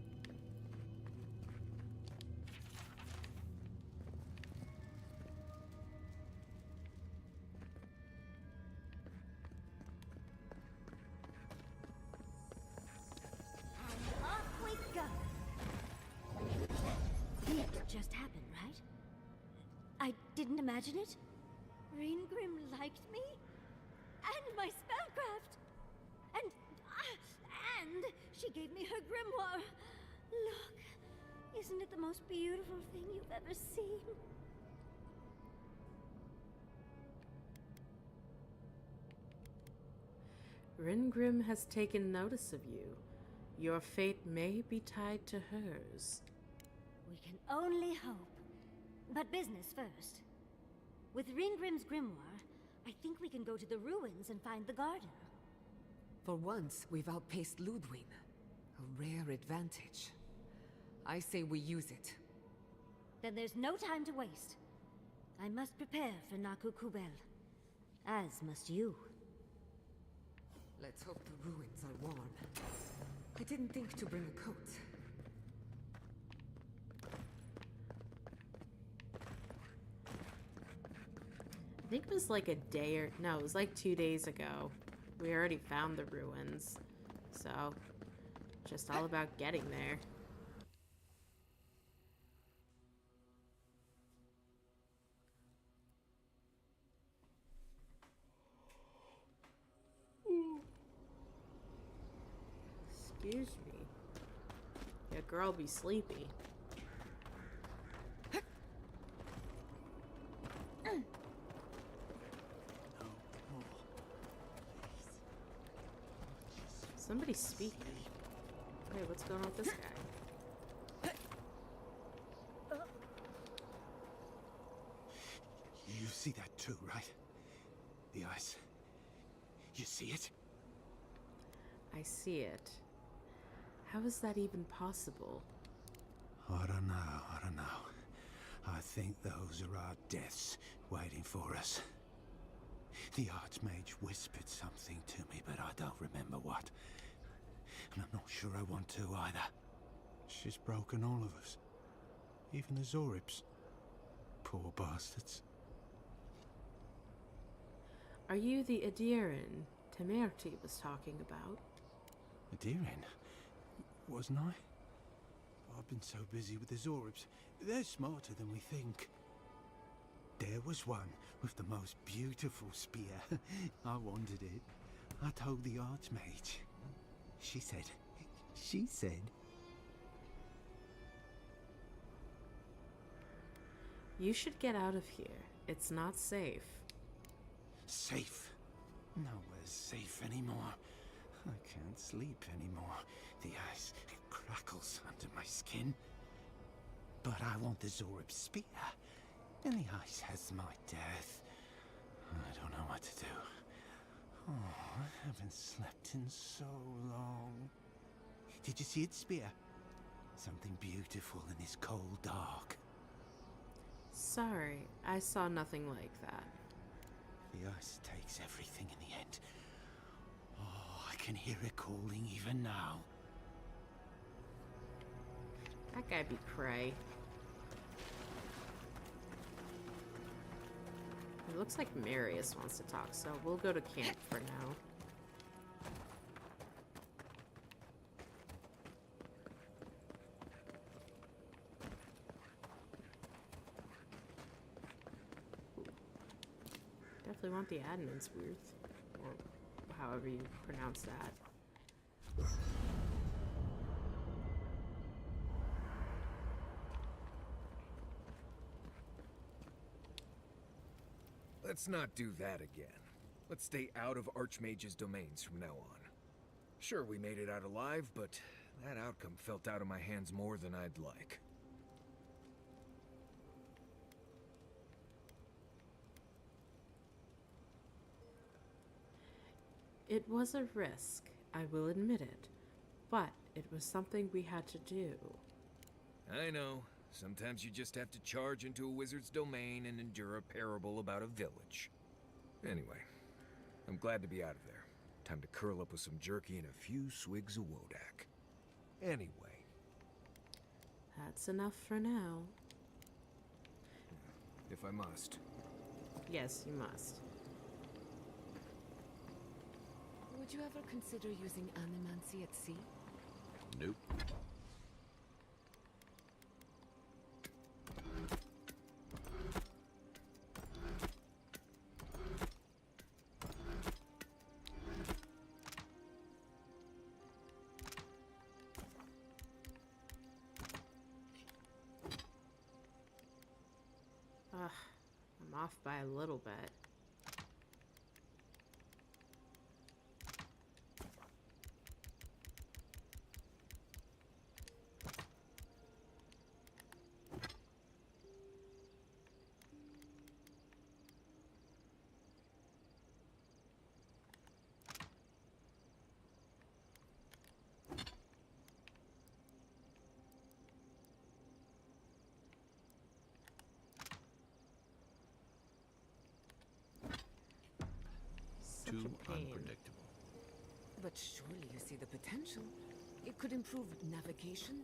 Just happened, right? I didn't imagine it. Reengrim liked me? And my spellcraft! And she gave me her grimoire. Look, isn't it the most beautiful thing you've ever seen? Reengrim has taken notice of you. Your fate may be tied to hers. We can only hope. But business first. With Reengrim's grimoire, I think we can go to the ruins and find the garden. For once, we've outpaced Ludwig. A rare advantage. I say we use it. Then there's no time to waste. I must prepare for Naku Kubel. As must you. Let's hope the ruins are warm. I didn't think to bring a coat. I think it was like a day or... No, it was like 2 days ago. We already found the ruins. So, just all about getting there. Excuse me. Your girl be sleepy. Somebody's speaking. Wait, what's going on with this guy? You see that too, right? The ice. You see it? I see it. How is that even possible? I don't know. I think those are our deaths waiting for us. The Archmage whispered something to me, but I don't remember what. And I'm not sure I want to either. She's broken all of us. Even the Zoribs. Poor bastards. Are you the Adiran Temerty was talking about? Adiran? Wasn't I? I've been so busy with the Zoribs. They're smarter than we think. There was one with the most beautiful spear. I wanted it. I told the Archmage. She said... You should get out of here. It's not safe. Safe? Nowhere's safe anymore. I can't sleep anymore. The ice crackles under my skin. But I want the Zorib spear. And the ice has my death. I don't know what to do. Oh, I haven't slept in so long. Did you see its spear? Something beautiful in this cold dark. Sorry, I saw nothing like that. The ice takes everything in the end. Oh, I can hear it calling even now. That guy be cray. It looks like Marius wants to talk, so we'll go to camp for now. Definitely want the admin's booth, or however you pronounce that. Let's not do that again. Let's stay out of Archmage's domains from now on. Sure, we made it out alive, but that outcome felt out of my hands more than I'd like. It was a risk, I will admit it, but it was something we had to do. I know. Sometimes you just have to charge into a wizard's domain and endure a parable about a village. Anyway, I'm glad to be out of there. Time to curl up with some jerky and a few swigs of Wodak. Anyway. That's enough for now. If I must. Yes, you must. Would you ever consider using animancy at sea? Nope. Ugh, I'm off by a little bit. Such Too a pain. unpredictable. But surely you see the potential. It could improve navigation.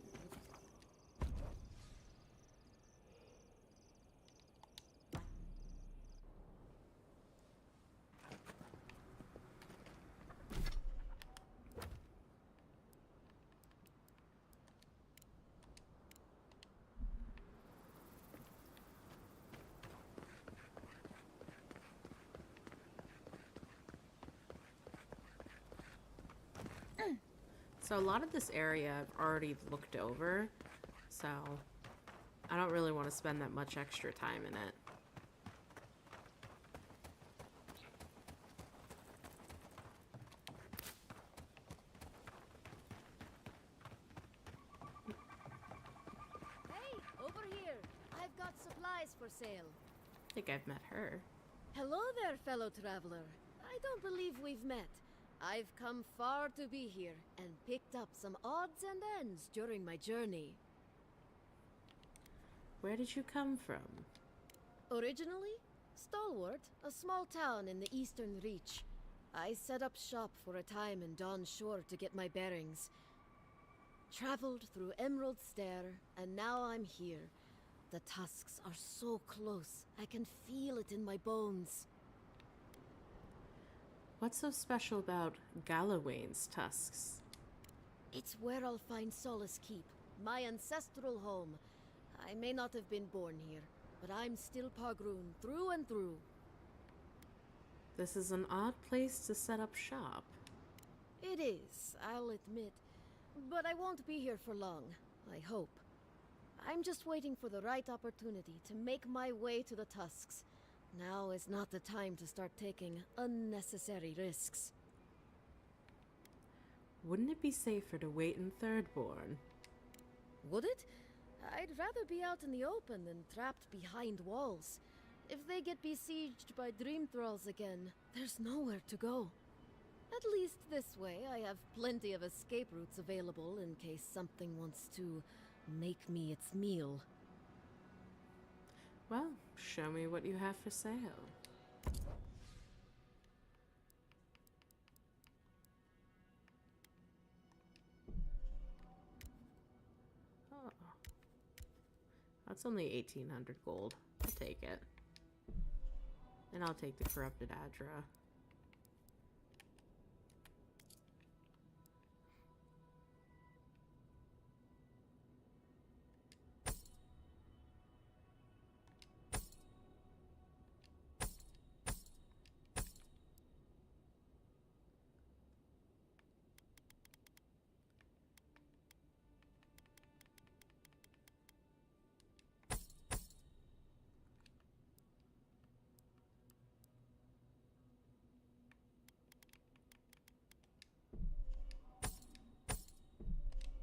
So a lot of this area I've already looked over, so I don't really want to spend that much extra time in it. Hey, over here. I've got supplies for sale. I think I've met her. Hello there, fellow traveler. I don't believe we've met. I've come far to be here and picked up some odds and ends during my journey. Where did you come from? Originally, Stalwart, a small town in the Eastern Reach. I set up shop for a time in Dawn Shore to get my bearings. Traveled through Emerald Stair, and now I'm here. The tusks are so close, I can feel it in my bones. What's so special about Gallowayne's tusks? It's where I'll find Solace Keep, my ancestral home. I may not have been born here, but I'm still Pargroon through and through. This is an odd place to set up shop. It is, I'll admit. But I won't be here for long, I hope. I'm just waiting for the right opportunity to make my way to the Tusks. Now is not the time to start taking unnecessary risks. Wouldn't it be safer to wait in Thirdborn? Would it? I'd rather be out in the open than trapped behind walls. If they get besieged by dream thralls again, there's nowhere to go. At least this way, I have plenty of escape routes available in case something wants to make me its meal. Well, show me what you have for sale. Oh. That's only 1,800 gold. I'll take it. And I'll take the corrupted Adra.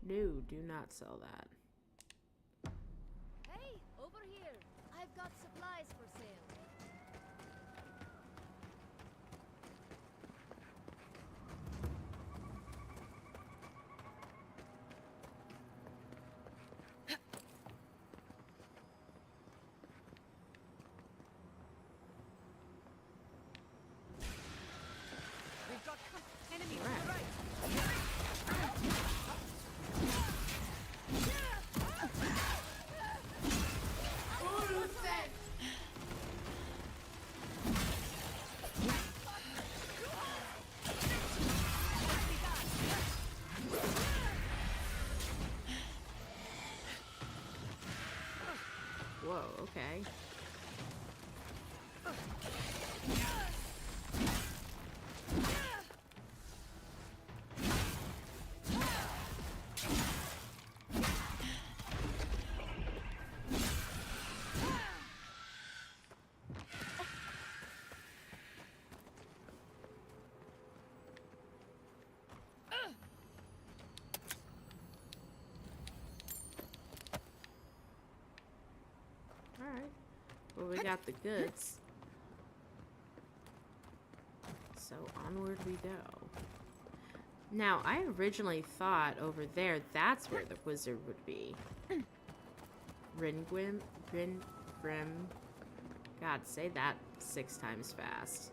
No, do not sell that. Hey, over here. I've got supplies for sale. We've got enemy All right. Whoa, okay. Alright. Well, we got the goods. So onward we go. Now, I originally thought over there that's where the wizard would be. Ringrim? God, say that 6 times fast.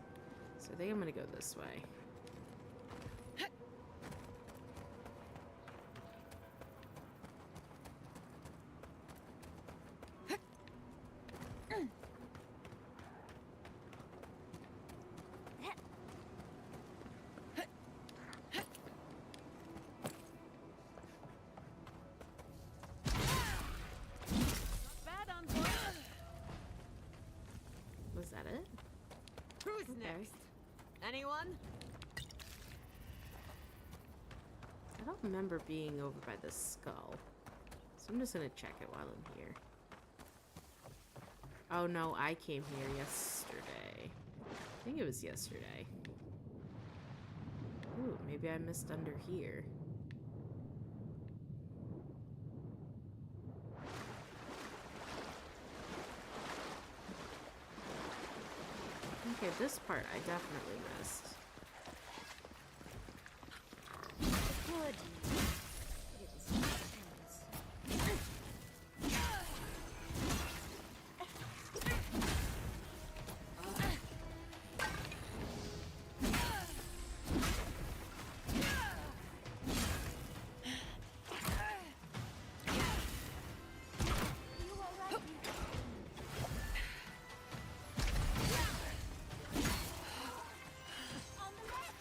So I think I'm gonna go this way. Bad on board. Was that it? Who's Okay. next? Anyone? I don't remember being over by the skull. So I'm just gonna check it while I'm here. Oh no, I came here yesterday. I think it was yesterday. Ooh, maybe I missed under here. Okay, this part I definitely missed. Good. It is intense. You all right? On the left.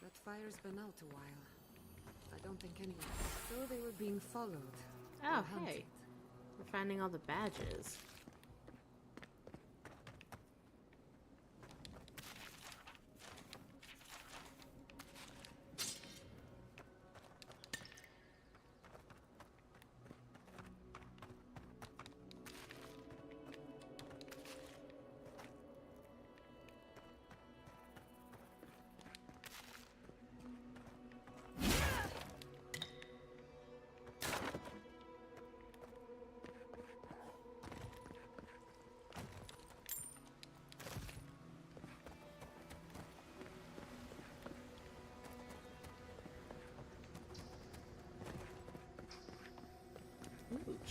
That fire's been out a while. I don't think anyone. So they were being followed. Oh, or hunted. hey. We're finding all the badges.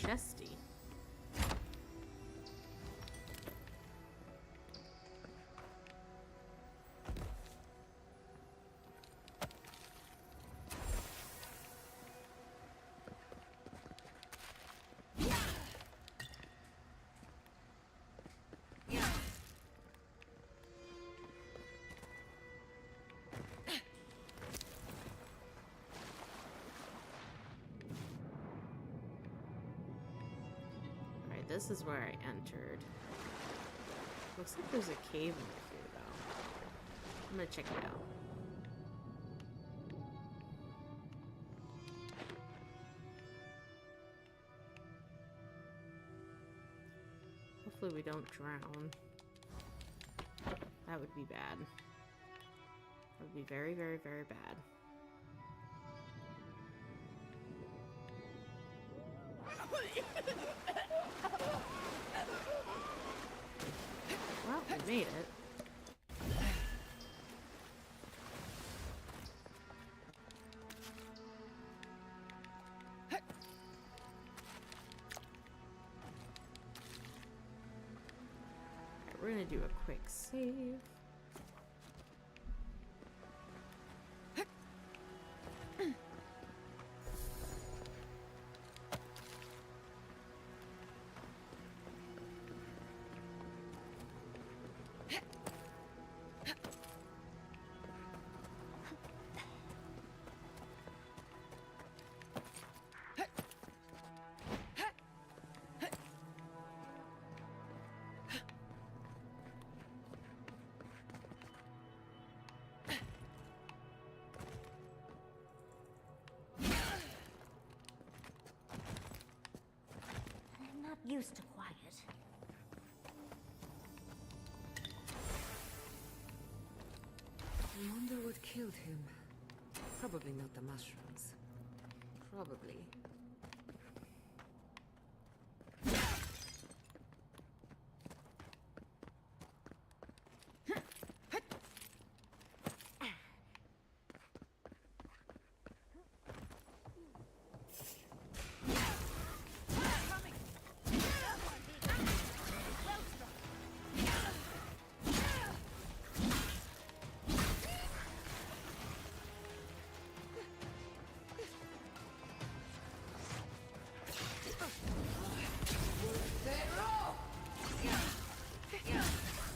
chesty. This is where I entered. Looks like there's a cave in here, though. I'm gonna check it out. Hopefully we don't drown. That would be bad. That would be very, very, very bad. Well, we made it. Alright, we're gonna do a quick save. I'm not used to quiet. I wonder what killed him. Probably not the mushrooms. Probably.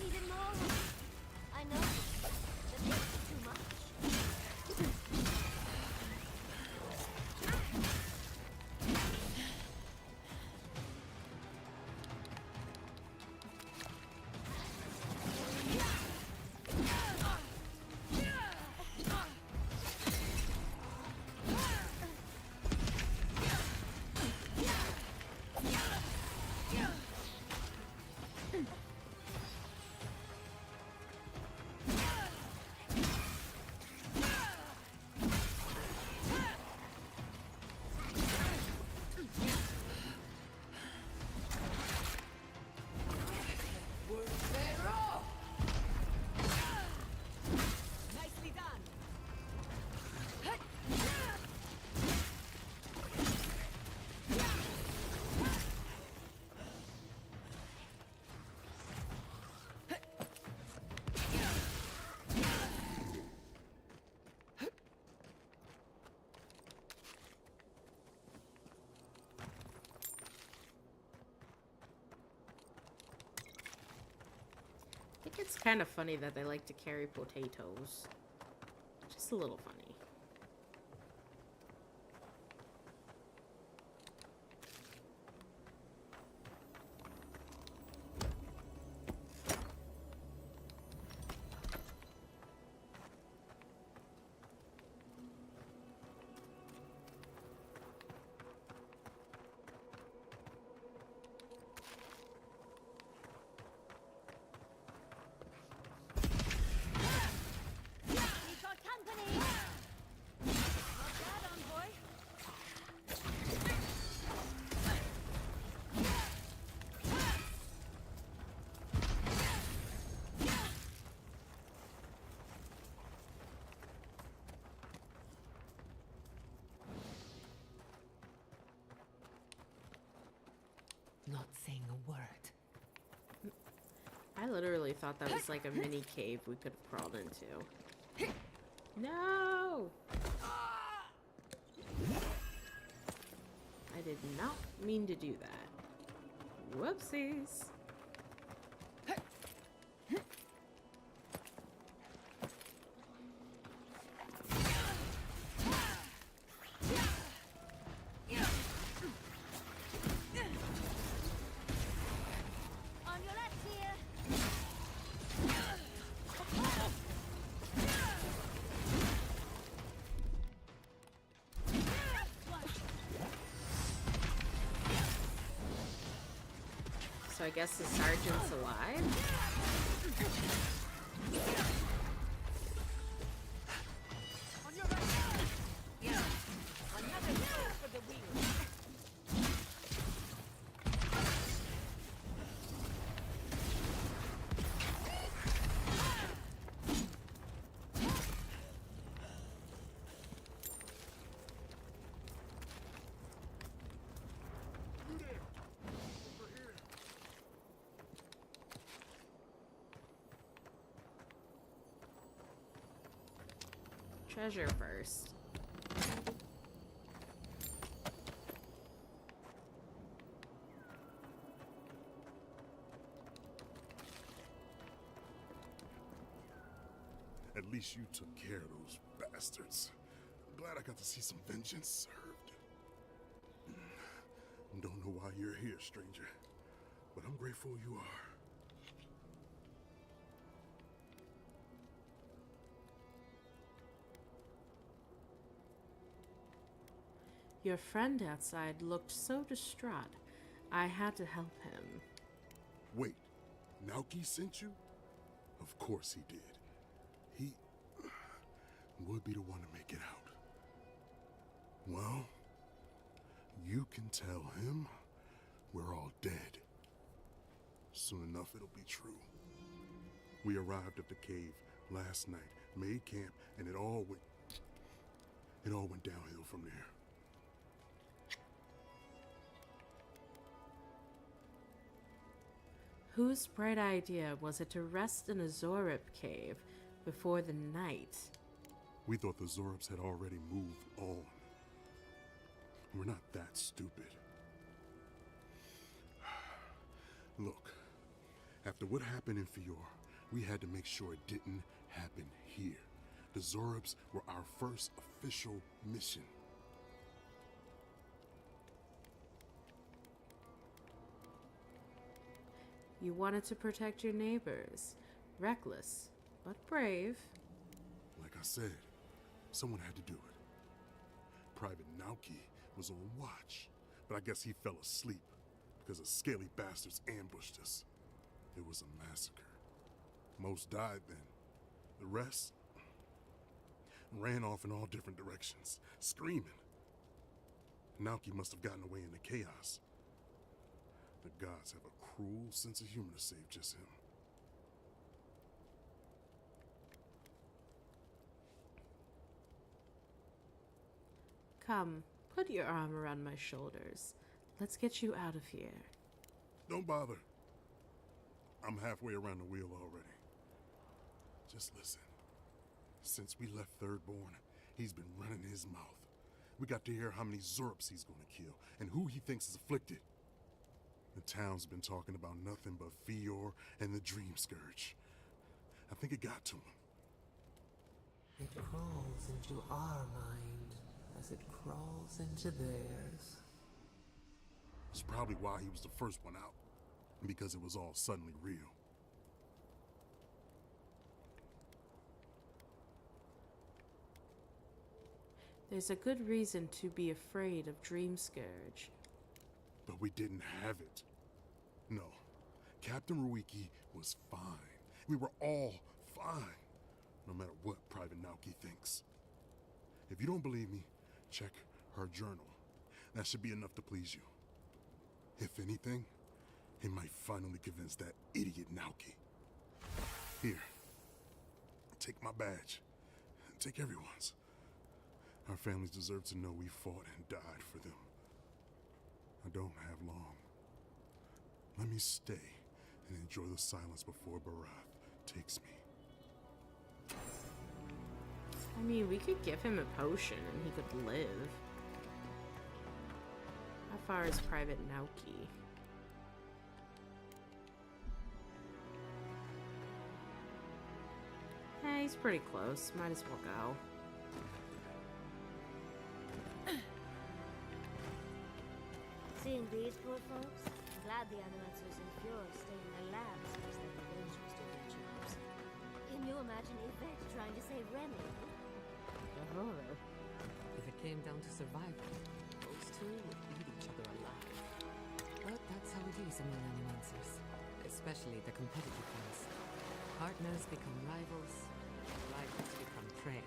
Even more. I know that this is too much. Nicely done. I think it's kind of funny that they like to carry potatoes. Just a little funny. We've got company. not saying a word. I literally thought that was like a mini cave we could have crawled into. No! I did not mean to do that. Whoopsies. On your left here. So I guess the sergeant's alive? Treasure first. At least you took care of those bastards. I'm glad I got to see some vengeance served. Don't know why you're here, stranger, but I'm grateful you are. Your friend outside looked so distraught. I had to help him. Wait, Naoki sent you? Of course he did. He would be the one to make it out. Well, you can tell him we're all dead. Soon enough it'll be true. We arrived at the cave last night, made camp, and it all went downhill from there. Whose bright idea was it to rest in a Zorip cave before the night? We thought the Zorops had already moved on. We're not that stupid. Look, after what happened in Fior, we had to make sure it didn't happen here. The Zorops were our first official mission. You wanted to protect your neighbors. Reckless, but brave. Like I said, someone had to do it. Private Naoki was on watch, but I guess he fell asleep because the scaly bastards ambushed us. It was a massacre. Most died then. The rest ran off in all different directions, screaming. Naoki must have gotten away in the chaos. The gods have a cruel sense of humor to save just him. Come, put your arm around my shoulders. Let's get you out of here. Don't bother. I'm halfway around the wheel already. Just listen. Since we left Thirdborn, he's been running his mouth. We got to hear how many Zorops he's gonna kill, and who he thinks is afflicted. The town's been talking about nothing but Fior and the Dream Scourge. I think it got to him. It crawls into our mind as it crawls into theirs. It's probably why he was the first one out, because it was all suddenly real. There's a good reason to be afraid of Dream Scourge. But we didn't have it. No, Captain Ruiki was fine. We were all fine, no matter what Private Naoki thinks. If you don't believe me, check her journal. That should be enough to please you. If anything, it might finally convince that idiot Naoki. Here, take my badge. Take everyone's. Our families deserve to know we fought and died for them. I don't have long. Let me stay and enjoy the silence before Barath takes me. I mean, we could give him a potion and he could live. How far is Private Naoki? Eh, he's pretty close. Might as well go. Seeing these poor folks, I'm glad the animators in Fjord stayed in their labs because their Avengers do their jobs. Can you imagine Yvette trying to save Remy? The horror. If it came down to survival, those two would eat each other alive. But that's how it is among animancers, especially the competitive ones. Partners become rivals, rivals become prey.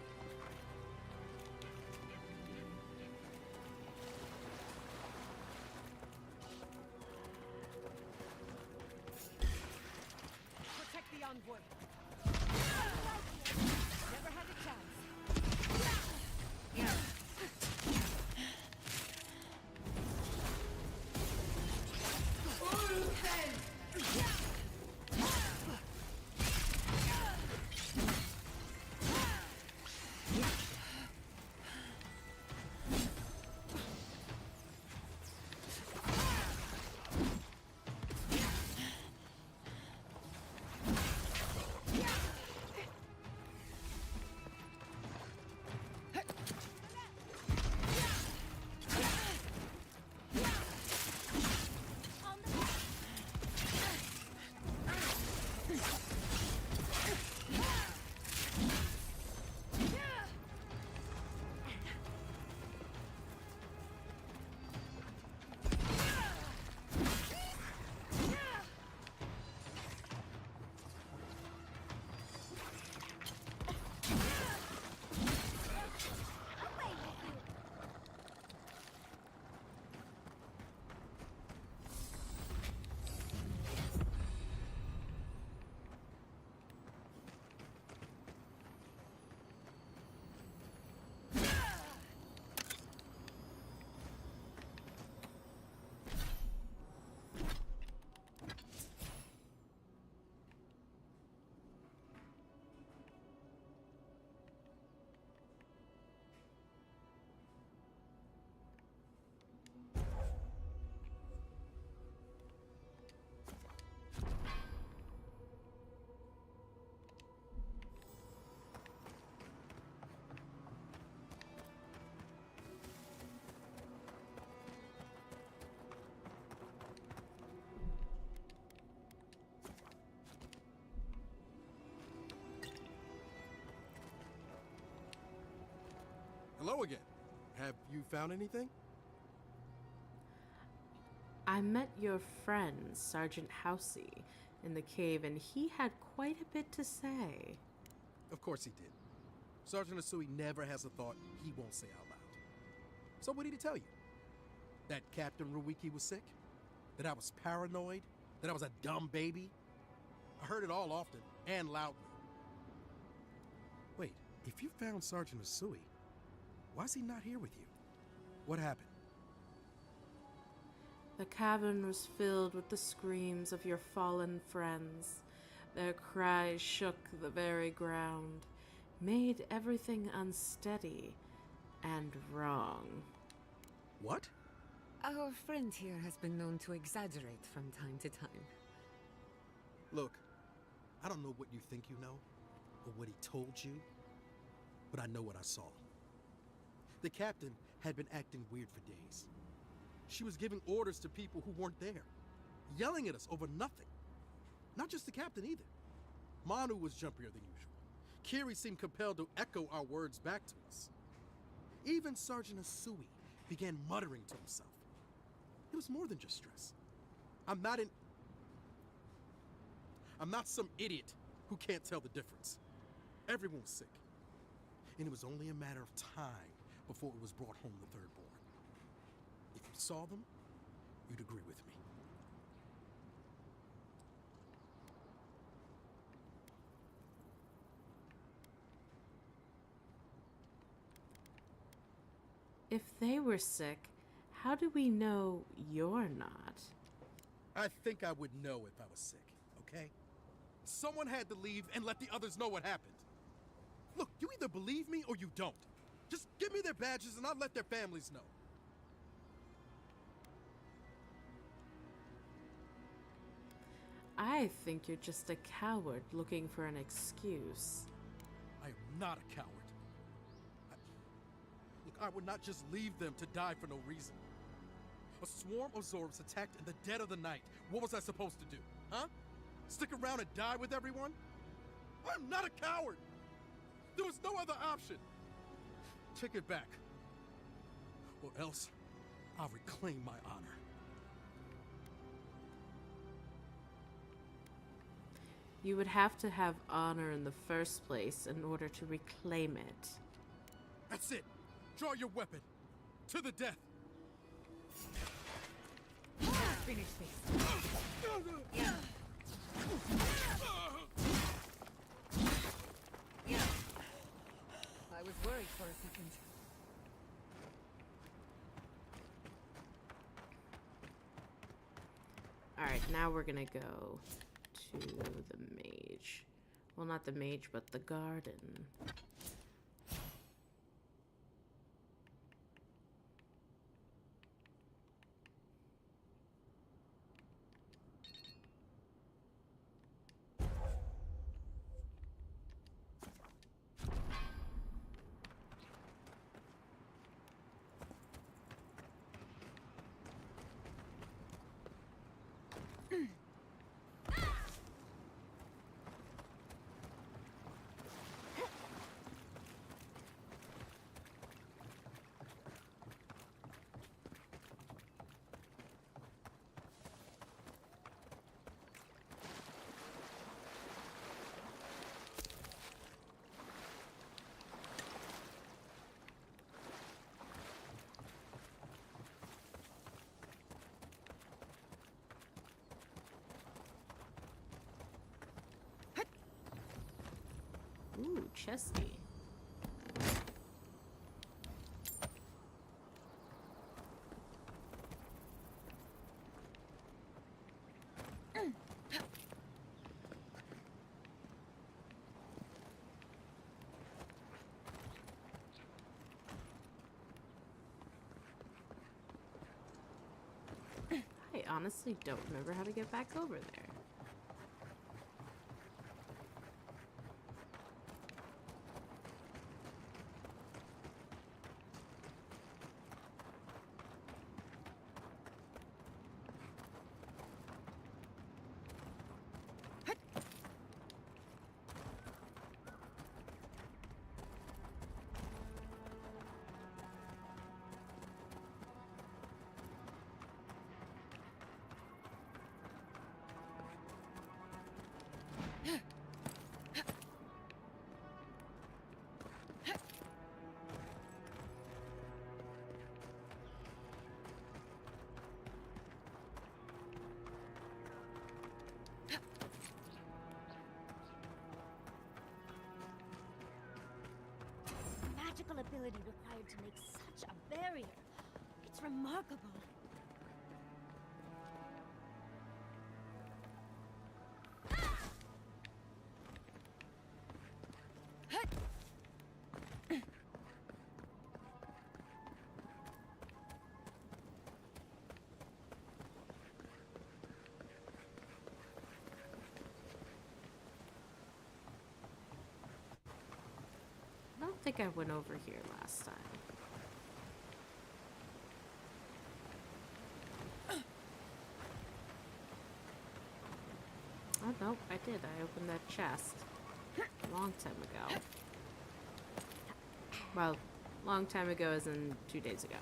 Protect the envoy. Never had a chance. Hello again. Have you found anything? I met your friend, Sergeant Housey, in the cave, and he had quite a bit to say. Of course he did. Sergeant Asui never has a thought he won't say out loud. So what did he tell you? That Captain Ruiki was sick? That I was paranoid? That I was a dumb baby? I heard it all often and loudly. Wait, if you found Sergeant Asui, why is he not here with you? What happened? The cavern was filled with the screams of your fallen friends. Their cries shook the very ground, made everything unsteady and wrong. What? Our friend here has been known to exaggerate from time to time. Look, I don't know what you think you know, or what he told you, but I know what I saw. The captain had been acting weird for days. She was giving orders to people who weren't there, yelling at us over nothing. Not just the captain either. Manu was jumpier than usual. Kiri seemed compelled to echo our words back to us. Even Sergeant Asui began muttering to himself. It was more than just stress. I'm not some idiot who can't tell the difference. Everyone was sick. And it was only a matter of time before it was brought home the third born. If you saw them, you'd agree with me. If they were sick, how do we know you're not? I think I would know if I was sick, okay? Someone had to leave and let the others know what happened. Look, you either believe me or you don't. Just give me their badges and I'll let their families know. I think you're just a coward looking for an excuse. I am not a coward. Look, I would not just leave them to die for no reason. A swarm of Zorbs attacked in the dead of the night. What was I supposed to do? Huh? Stick around and die with everyone? I'm not a coward! There was no other option! Take it back. Or else, I'll reclaim my honor. You would have to have honor in the first place in order to reclaim it. That's it! Draw your weapon! To the death! Finish this. I was worried for a second. Alright, now we're gonna go to the mage. Well, not the mage, but the garden. Ooh, chesty. I honestly don't remember how to get back over there. Magical ability required to make such a barrier. It's remarkable. I don't think I went over here last time. Oh, no, I did. I opened that chest a long time ago. Well, long time ago as in 2 days ago.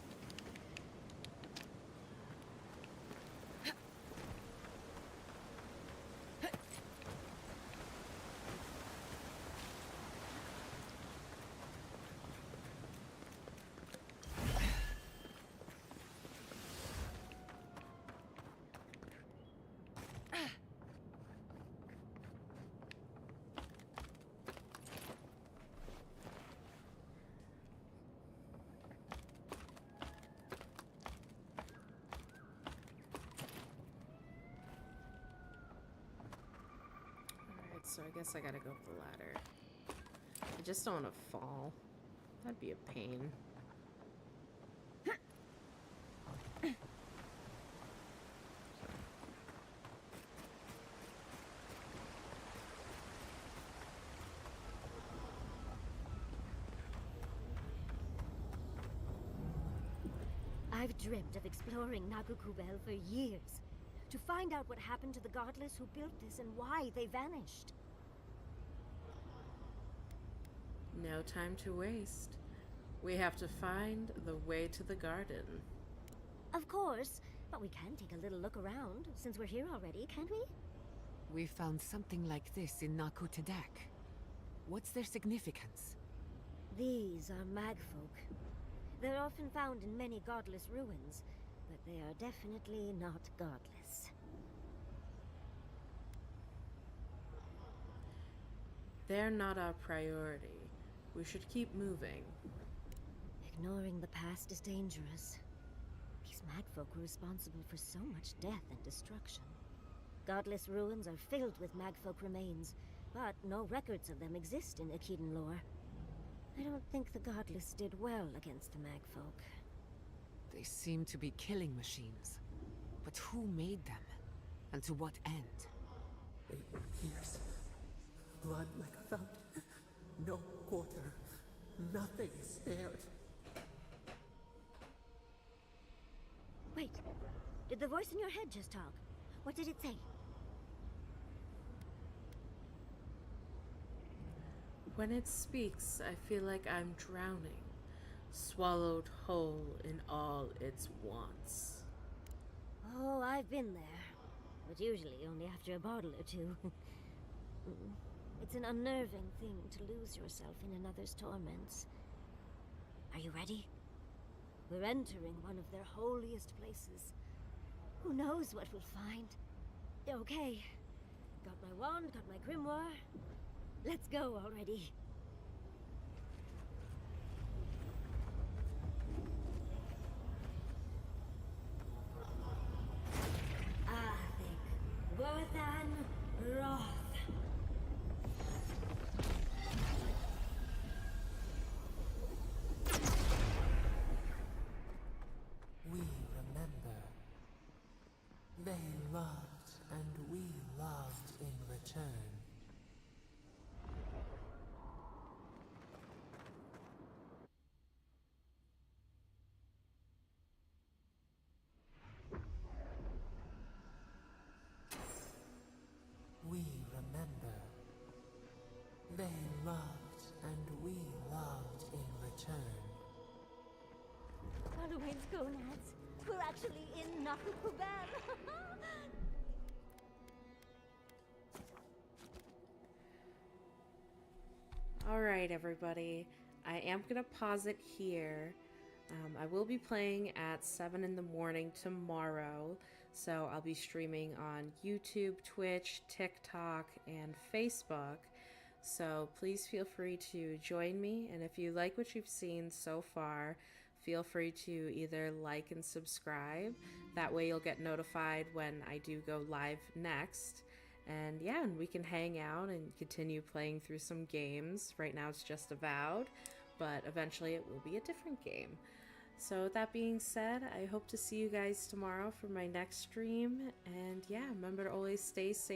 so I guess I gotta go up the ladder. I just don't want to fall. That'd be a pain. I've dreamt of exploring Nagukubel for years, to find out what happened to the godless who built this and why they vanished. No time to waste. We have to find the way to the garden. Of course, but we can take a little look around, since we're here already, can't we? We found something like this in Nakutedak. What's their significance? These are magfolk. They're often found in many godless ruins, but they are definitely not godless. They're not our priority. We should keep moving. Ignoring the past is dangerous. These magfolk were responsible for so much death and destruction. Godless ruins are filled with magfolk remains, but no records of them exist in Akedan lore. I don't think the godless did well against the magfolk. They seem to be killing machines. But who made them? And to what end? 8 years. Blood like a fountain. No quarter. Nothing spared. Wait, did the voice in your head just talk? What did it say? When it speaks, I feel like I'm drowning, swallowed whole in all its wants. Oh, I've been there. But usually only after a bottle or two. It's an unnerving thing to lose yourself in another's torments. Are you ready? We're entering one of their holiest places. Who knows what we'll find? Okay. Got my wand, got my grimoire. Let's go already. Athik, Worthan, Roth. We remember. They loved, and we loved in return. We remember. They loved, and we loved in return. Halloween's gonads. We're actually in Nakukubel. Alright, everybody. I am going to pause it here. I will be playing at 7 in the morning tomorrow, so I'll be streaming on YouTube, Twitch, TikTok, and Facebook. So please feel free to join me, and if you like what you've seen so far, feel free to either like and subscribe. That way you'll get notified when I do go live next. And yeah, and we can hang out and continue playing through some games. Right now it's just Avowed, but eventually it will be a different game. So with that being said, I hope to see you guys tomorrow for my next stream. And yeah, remember to always stay safe.